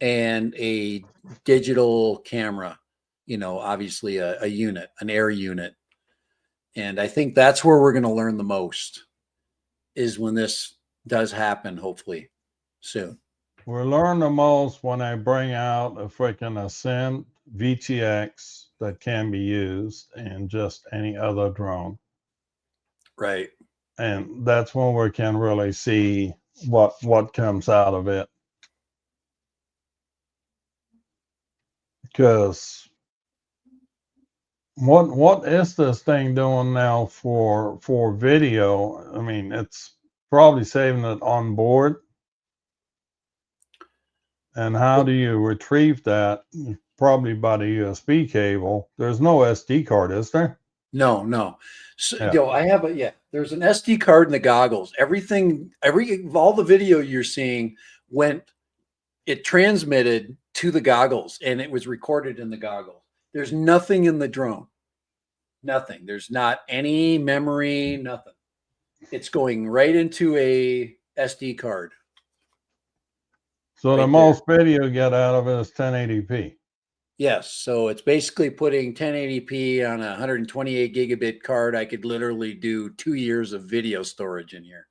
and a digital camera, obviously a unit, an air unit. And I think that's where we're going to learn the most, is when this does happen, hopefully soon. we'll learn the most when I bring out a freaking Ascent VTX that can be used in just any other drone. Right. And that's when we can really see what comes out of it. Because what is this thing doing now for video? I mean, it's probably saving it on board. And how do you retrieve that? Probably by the USB cable. There's no SD card, is there? No. So, Yeah. I have there's an SD card in the goggles. All the video you're seeing it transmitted to the goggles, and it was recorded in the goggles. There's nothing in the drone. Nothing. There's not any memory, nothing. It's going right into a SD card. So the most video you get out of it is 1080p. Yes. So it's basically putting 1080p on a 128 gigabit card. I could literally do 2 years of video storage in here.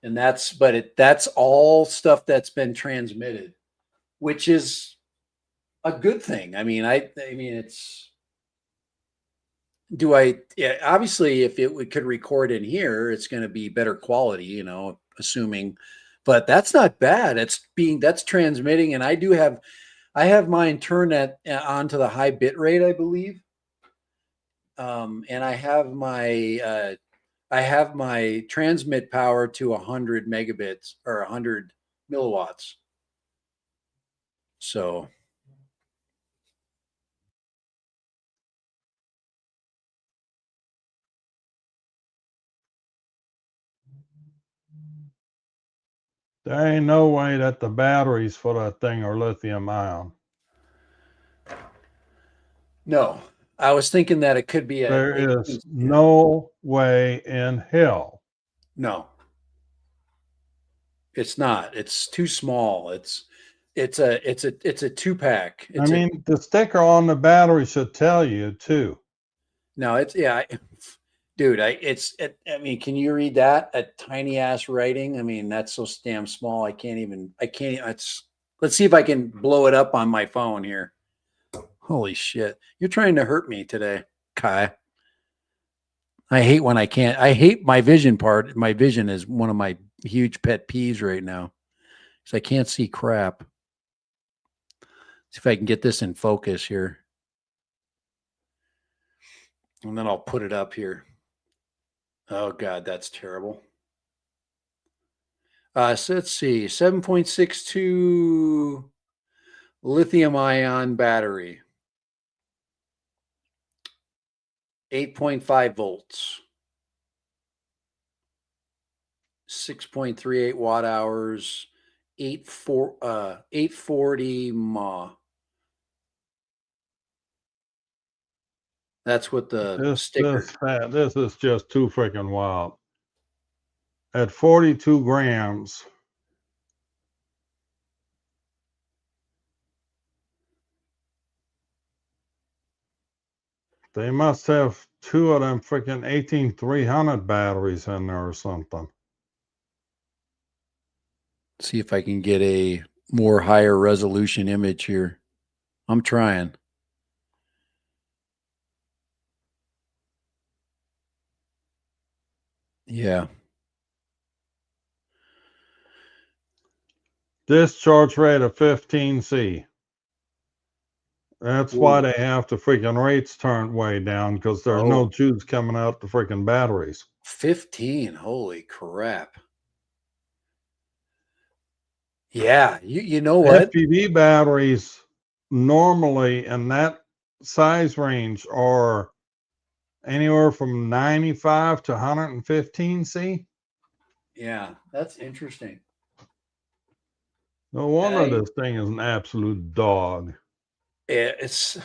And that's all stuff that's been transmitted, which is a good thing. I mean, it's Do I? Yeah, obviously, if could record in here, it's going to be better quality, assuming. But that's not bad. That's transmitting, and I have mine turned onto the high bit rate, I believe. And I have my transmit power to 100 megabits or 100 milliwatts. So There ain't no way that the batteries for that thing are lithium ion. no, I was thinking that it could be There is no way in hell. no, it's not. It's too small. It's a 2-pack. I mean, the sticker on the battery should tell you too. No, it's yeah, dude. I mean, can you read that? A tiny ass writing. I mean, that's so damn small. I can't even. I can't. Let's see if I can blow it up on my phone here. Holy shit! You're trying to hurt me today, Kai. I hate when I can't. I hate my vision part. My vision is one of my huge pet peeves right now. So I can't see crap. See if I can get this in focus here. And then I'll put it up here. Oh God, that's terrible. So let's see, 7.62 lithium ion battery, 8.5 volts, 6.38 watt hours, 840 mAh. That's what the sticker. This is just too freaking wild. At 42 grams, they must have two of them freaking 18300 batteries in there or something. See if I can get a more higher resolution image here. I'm trying. Yeah. Discharge rate of 15C. That's why Ooh. they have the freaking rates turned way down, because there's Oh, no juice coming out the freaking batteries. 15. Holy crap. Yeah. You know what? FPV batteries normally in that size range are anywhere from 95 to 115C. Yeah, that's interesting. No wonder this thing is an absolute dog. It's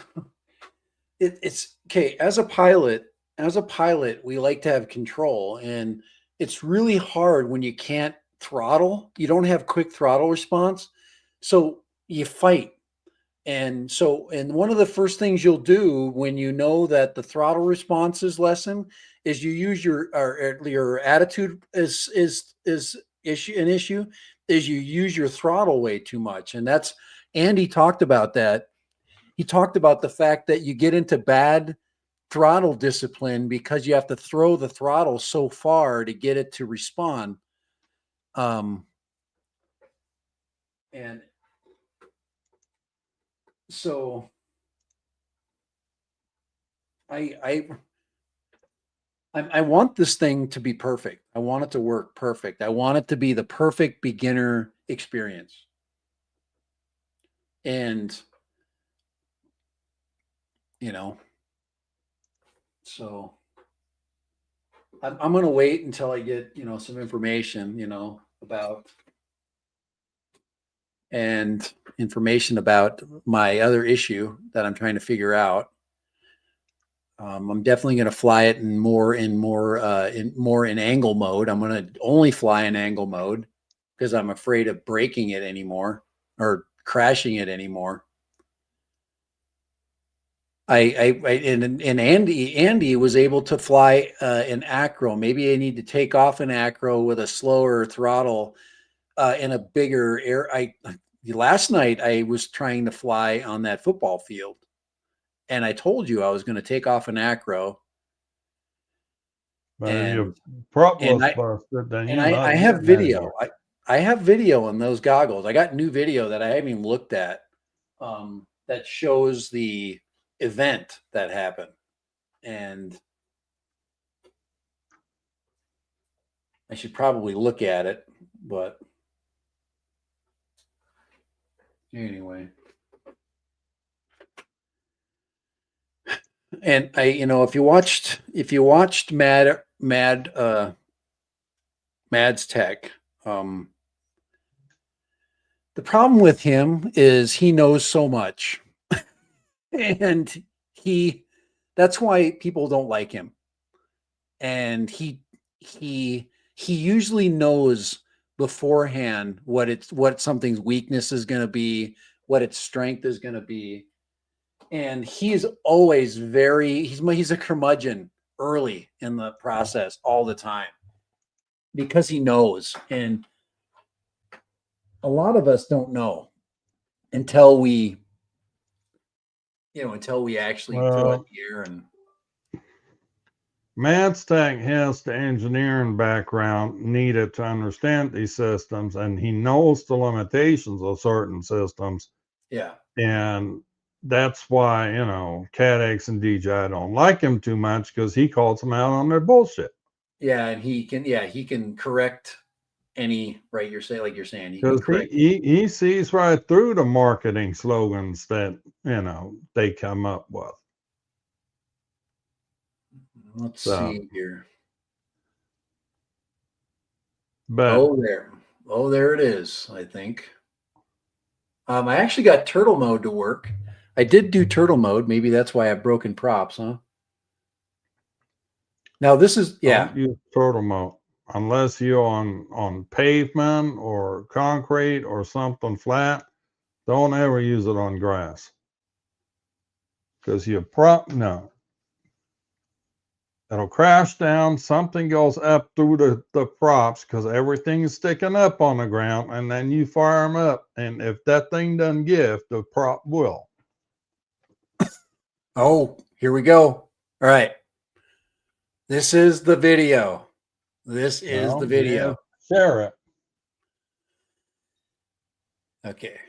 it's okay. As a pilot, we like to have control, and it's really hard when you can't throttle. You don't have quick throttle response, so you fight. And one of the first things you'll do when you know that the throttle response is lessened is you use your attitude is issue is you use your throttle way too much. And that's Andy talked about that. He talked about the fact that you get into bad throttle discipline because you have to throw the throttle so far to get it to respond. And so I I want this thing to be perfect. I want it to work perfect. I want it to be the perfect beginner experience. And, you know, so I'm going to wait until I get, some information, about and information about my other issue that I'm trying to figure out. I'm definitely going to fly it in angle mode. I'm going to only fly in angle mode because I'm afraid of breaking it anymore or crashing it anymore. And Andy was able to fly an acro. Maybe I need to take off an acro with a slower throttle in a bigger air. Last night I was trying to fly on that football field, and I told you I was going to take off an acro But if your and propella's I busted, then and you're not I have getting video. anywhere. I have video on those goggles. I got new video that I haven't even looked at, that shows the event that happened. And I should probably look at it, but anyway. And if you watched Mad's Tech, the problem with him is he knows so much, and he that's why people don't like him. And he usually knows beforehand what something's weakness is going to be, what its strength is going to be. And he's always he's a curmudgeon early in the process all the time because he knows. And a lot of us don't know until we actually throw it in Well, the air. And Madstack has the engineering background needed to understand these systems, and he knows the limitations of certain systems. yeah, And that's why, CADX and DJI don't like him too much because he calls them out on their bullshit. and he can correct any, right, you're saying he can Because correct. he sees right through the marketing slogans that, they come up with. Let's So, see here. but There it is, I think. I actually got turtle mode to work. I did do turtle mode. Maybe that's why I've broken props, huh? Now this is, yeah. don't use turtle mode unless you're on pavement or concrete or something flat. Don't ever use it on grass because no, it'll crash down. Something goes up through the props because everything's sticking up on the ground, and then you fire them up. And if that thing doesn't give, the prop will. Oh, here we go. All right. This is the video. This is the video. Yeah, share it. Okay.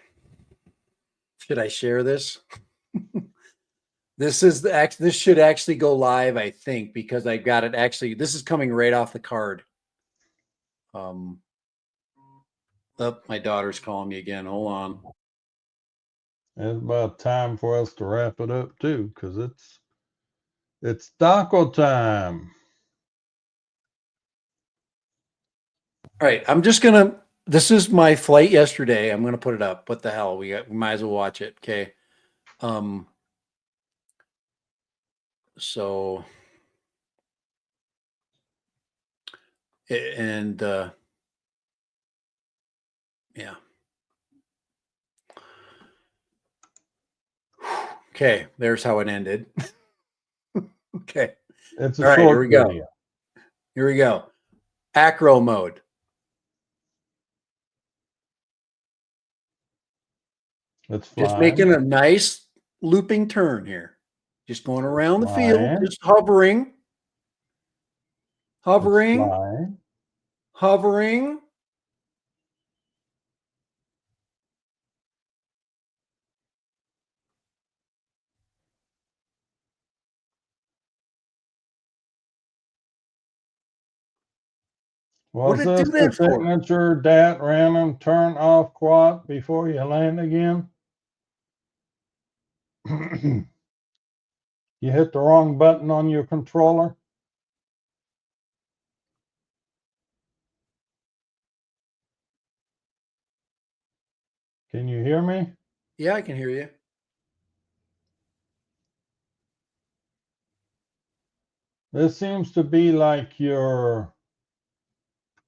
Should I share this? This should actually go live, I think, because I got it actually. This is coming right off the card. Oh, my daughter's calling me again. Hold on. It's about time for us to wrap it up too, because it's taco time. All right, I'm just gonna. This is my flight yesterday. I'm gonna put it up. What the hell? We might as well watch it. Okay. So, and yeah. Okay, there's how it ended. Okay. It's a All right, here short we go. video. Here we go. Acro mode. It's Just flying. making a nice looping turn here. Just going around the field, Flying. just hovering, It's hovering, flying. hovering. What Was did it do this the that for? signature DAT random turn off quad before you land again? You hit the wrong button on your controller? Can you hear me? Yeah, I can hear you. This seems to be like your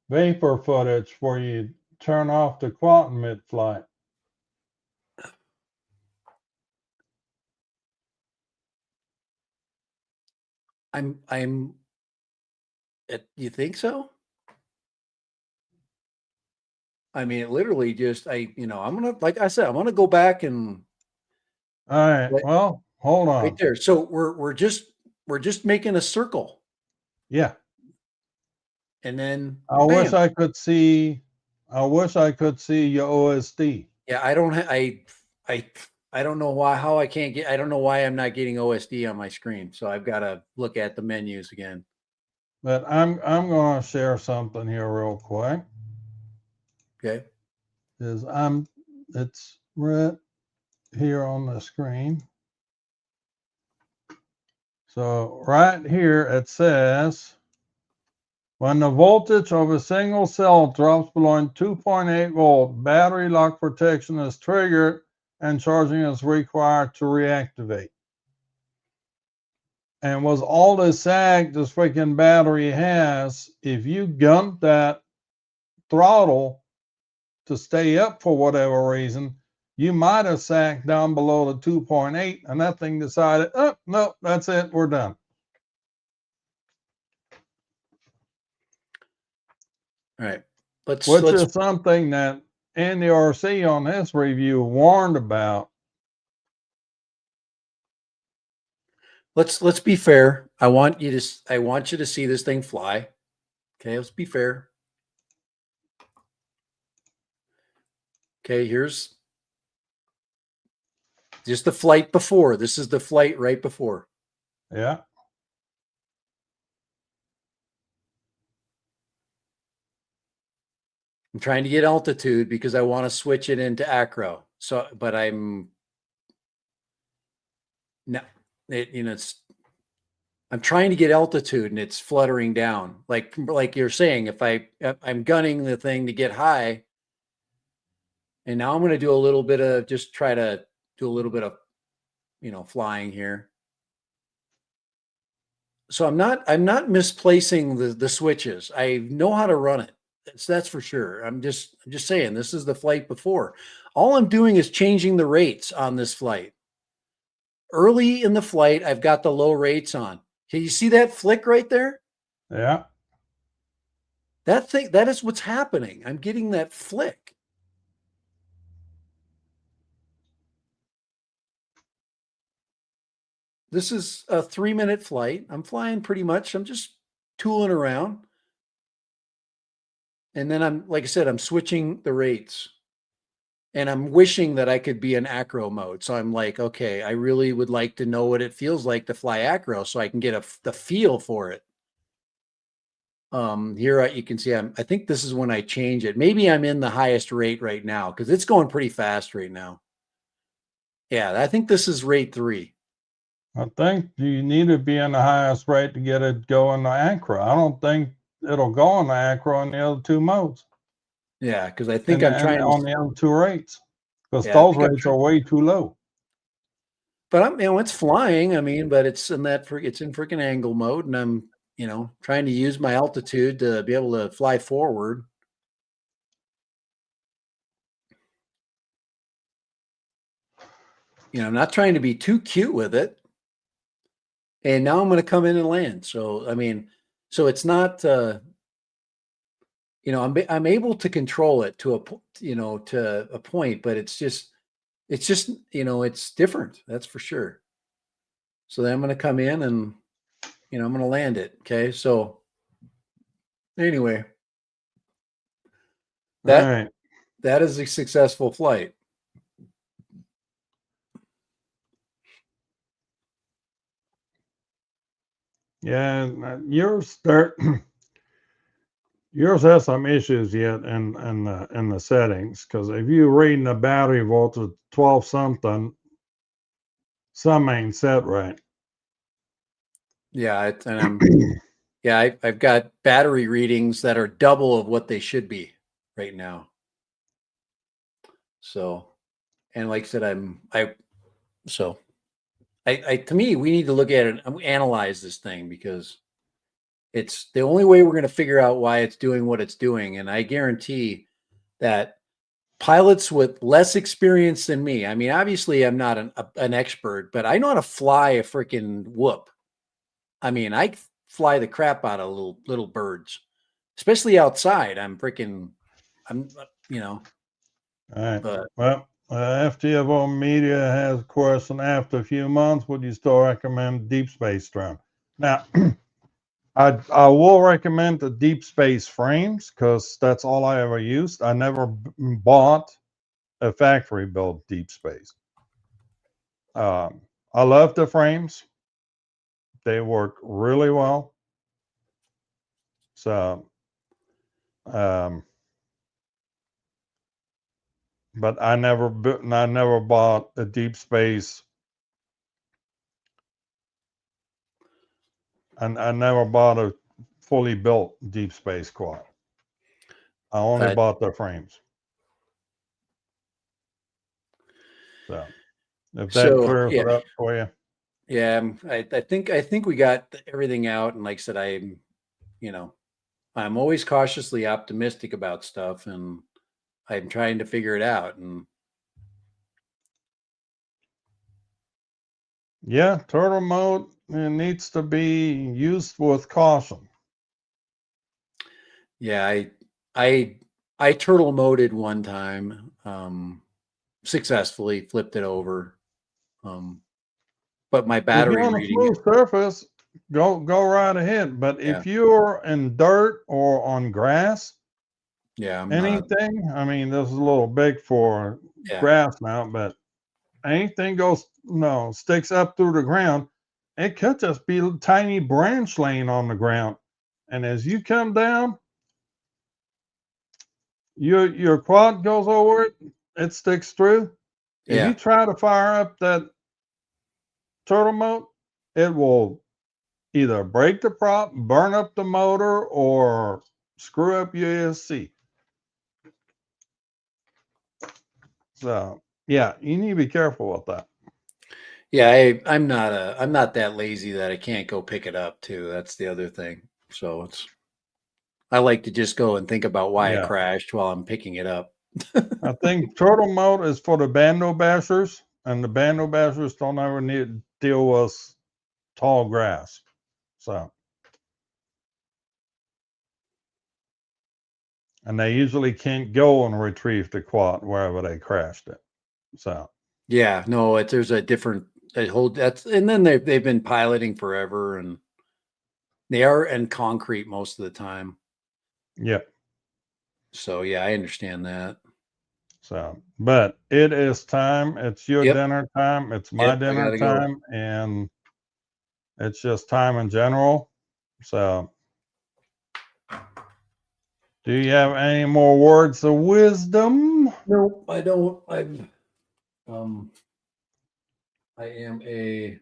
vapor footage where you turn off the quad mid-flight. I'm you think so? I mean, it literally just I'm gonna, like I said, I'm gonna go back and All right. right, Well, hold right on. there. So we're just making a circle. Yeah. and then I wish bam. I could see. I wish I could see your OSD. Yeah, I don't. I I don't know why. How I can't get. I don't know why I'm not getting OSD on my screen. So I've got to look at the menus again. But I'm going to share something here real quick. Okay. Is it's right here on the screen. So right here it says when the voltage of a single cell drops below 2.8 volt, battery lock protection is triggered and charging is required to reactivate. And with all the sag this freaking battery has, if you gump that throttle to stay up for whatever reason, you might have sagged down below the 2.8 and that thing decided, oh, no, that's it, we're done. All right. Which Let's is something that Andy RC on his review warned about. let's be fair. I want you to see this thing fly. Okay, let's be fair. Okay, here's just the flight before. This is the flight right before. Yeah. I'm trying to get altitude because I want to switch it into acro. So, but I'm no, I'm trying to get altitude and it's fluttering down. Like you're saying, if I'm gunning the thing to get high, and now I'm going to do a little bit of just try to do a little bit of flying here. So I'm not misplacing the switches. I know how to run it. That's for sure. I'm just saying this is the flight before. All I'm doing is changing the rates on this flight. Early in the flight, I've got the low rates on. Can you see that flick right there? Yeah. That is what's happening. I'm getting that flick. This is a 3-minute flight. I'm flying pretty much. I'm just tooling around. And then like I said, I'm switching the rates. And I'm wishing that I could be in acro mode. So I'm like, okay, I really would like to know what it feels like to fly acro so I can get the feel for it. Here you can see I think this is when I change it. Maybe I'm in the highest rate right now because it's going pretty fast right now. Yeah, I think this is rate 3. I think you need to be in the highest rate to get it going to acro. I don't think it'll go in the acro in the other two modes. Yeah, because I think And, I'm and trying on to. the other two rates. Because Yeah, I those think rates are way too low. but it's flying. I mean, but it's in it's in freaking angle mode, and I'm trying to use my altitude to be able to fly forward. I'm not trying to be too cute with it. And now I'm going to come in and land. So I mean, so it's not. I'm able to control it to a point, but it's just it's different. That's for sure. So then I'm going to come in and I'm going to land it. Okay, so anyway, All that right. that is a successful flight. Yeah, and yours has some issues yet in the settings because if you're reading the battery voltage 12 something, some ain't set right. Yeah, and I've got battery readings that are double of what they should be right now. So, and like I said, to me, we need to look at it and analyze this thing because it's the only way we're going to figure out why it's doing what it's doing. And I guarantee that pilots with less experience than me, I mean, obviously I'm not an expert, but I know how to fly a freaking whoop. I mean, I fly the crap out of little birds, especially outside. I'm, All right. but Well, FTFO Media has a question. After a few months, would you still recommend deep space drone? Now, I will recommend the deep space frames because that's all I ever used. I never bought a factory built deep space. I love the frames. They work really well. So, but I never bought a deep space. And I never bought a fully built deep space quad. I only bought the frames. So, if that So clears it yeah, up for you. yeah. I think we got everything out, and like I said, you know, I'm always cautiously optimistic about stuff, and I'm trying to figure it out. And Yeah, turtle mode, it needs to be used with caution. yeah, I I turtle moded one time, successfully flipped it over. But my If you're battery on a reading, smooth surface, go right ahead. But yeah, if you're in dirt or on grass, yeah, I'm not, anything, I mean, this is a little big for yeah, grass now, but anything goes, no, sticks up through the ground, it could just be a tiny branch laying on the ground. And as you come down, your quad goes over it, it sticks through. If you yeah, try to fire up that turtle moat, it will either break the prop, burn up the motor, or screw up your ESC. So yeah, you need to be careful with that. yeah. I'm not that lazy that I can't go pick it up too. That's the other thing. So I like to just go and think about why it Yeah. crashed while I'm picking it up. I think turtle moat is for the bando bashers, and the bando bashers don't ever need to deal with tall grass. So, and they usually can't go and retrieve the quad wherever they crashed it. So, Yeah, no, there's a different a whole that's and then they've been piloting forever, and they are in concrete most of the time. yeah. So yeah, I understand that. So, but it is time. It's your Yep, dinner time. It's my yep, I dinner gotta go. time. And it's just time in general. So, do you have any more words of wisdom? Nope, I don't. Um I am a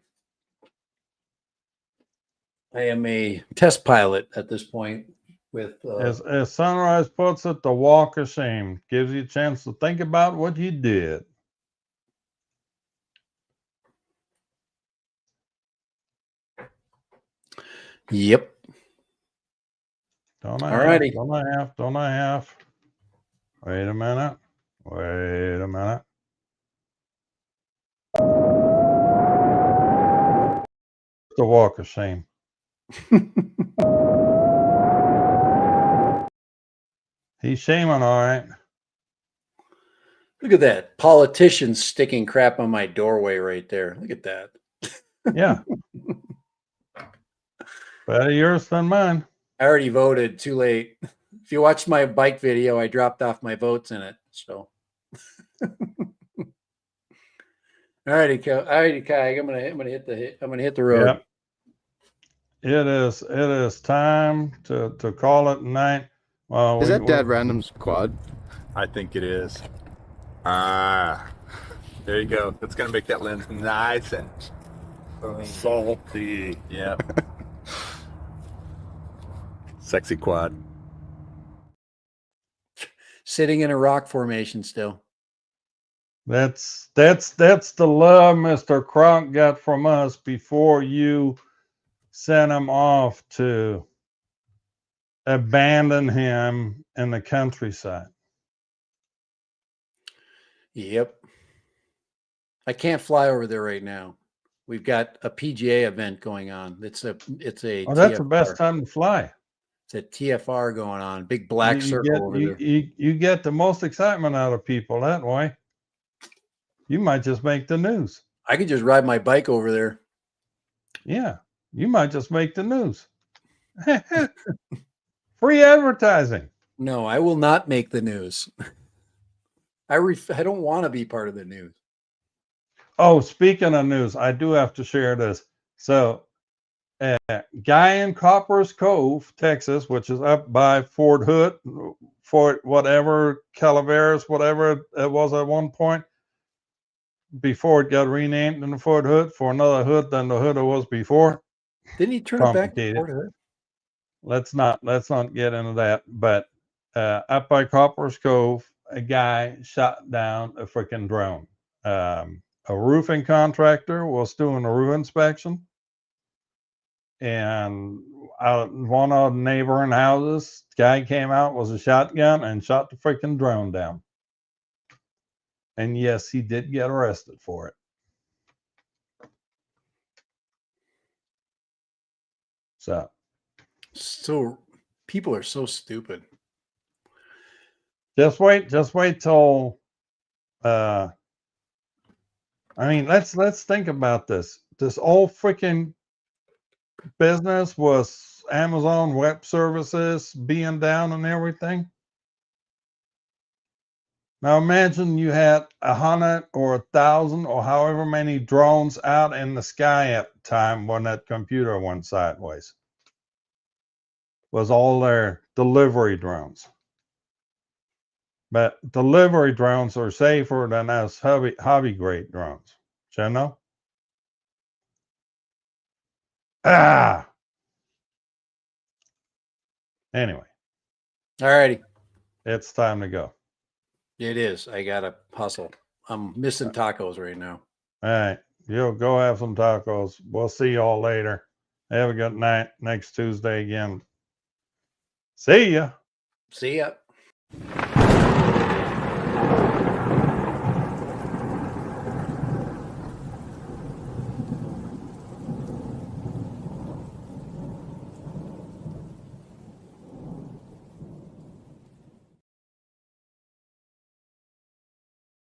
I am a test pilot at this point with As Sunrise puts it, the walk of shame gives you a chance to think about what you did. yep. Don't I All have? righty. Don't I have? Don't I have? Wait a minute. Wait a minute. The walk of shame. He's shaming, all right. Look at that. Politicians sticking crap on my doorway right there. Look at that. Yeah, better yours than mine. I already voted. Too late. If you watched my bike video, I dropped off my votes in it. So, all righty, Kai. I'm gonna hit the road. Yep. It is time to call it night. Well, Is that Dad Random's quad? I think it is. Ah, there you go. That's gonna make that lens nice and salty. Yep. Sexy quad. Sitting in a rock formation still. that's the love Mr. Kronk got from us before you sent him off to abandon him in the countryside. Yep. I can't fly over there right now. We've got a PGA event going on. It's a Oh, that's the TFR. best time to fly. It's a TFR going on. Big black circle over there. You get the most excitement out of people that way. You might just make the news. I could just ride my bike over there. Yeah, you might just make the news. Free advertising. No, I will not make the news. I don't want to be part of the news. Oh, speaking of news, I do have to share this. So, guy in Coppers Cove, Texas, which is up by Fort Hood, Fort whatever, Calaveras, whatever it was at one point, before it got renamed into Fort Hood for another hood than the hood it was before. Didn't he turn it back to Complicated. Fort Hood? Let's not get into that. But up by Coppers Cove, a guy shot down a freaking drone. A roofing contractor was doing a roof inspection, and out one of the neighboring houses, guy came out with a shotgun and shot the freaking drone down. And yes, he did get arrested for it. So people are so stupid. Just wait till I mean, let's think about this. This whole freaking business was Amazon Web Services being down and everything. Now imagine you had 100 or 1,000 or however many drones out in the sky at the time when that computer went sideways. Was all their delivery drones. But delivery drones are safer than us hobby grade drones. You know? Anyway. All righty. It's time to go. It is. I got to hustle. I'm missing tacos right now. All right. You'll go have some tacos. We'll see y'all later. Have a good night. Next Tuesday again. See ya. See ya.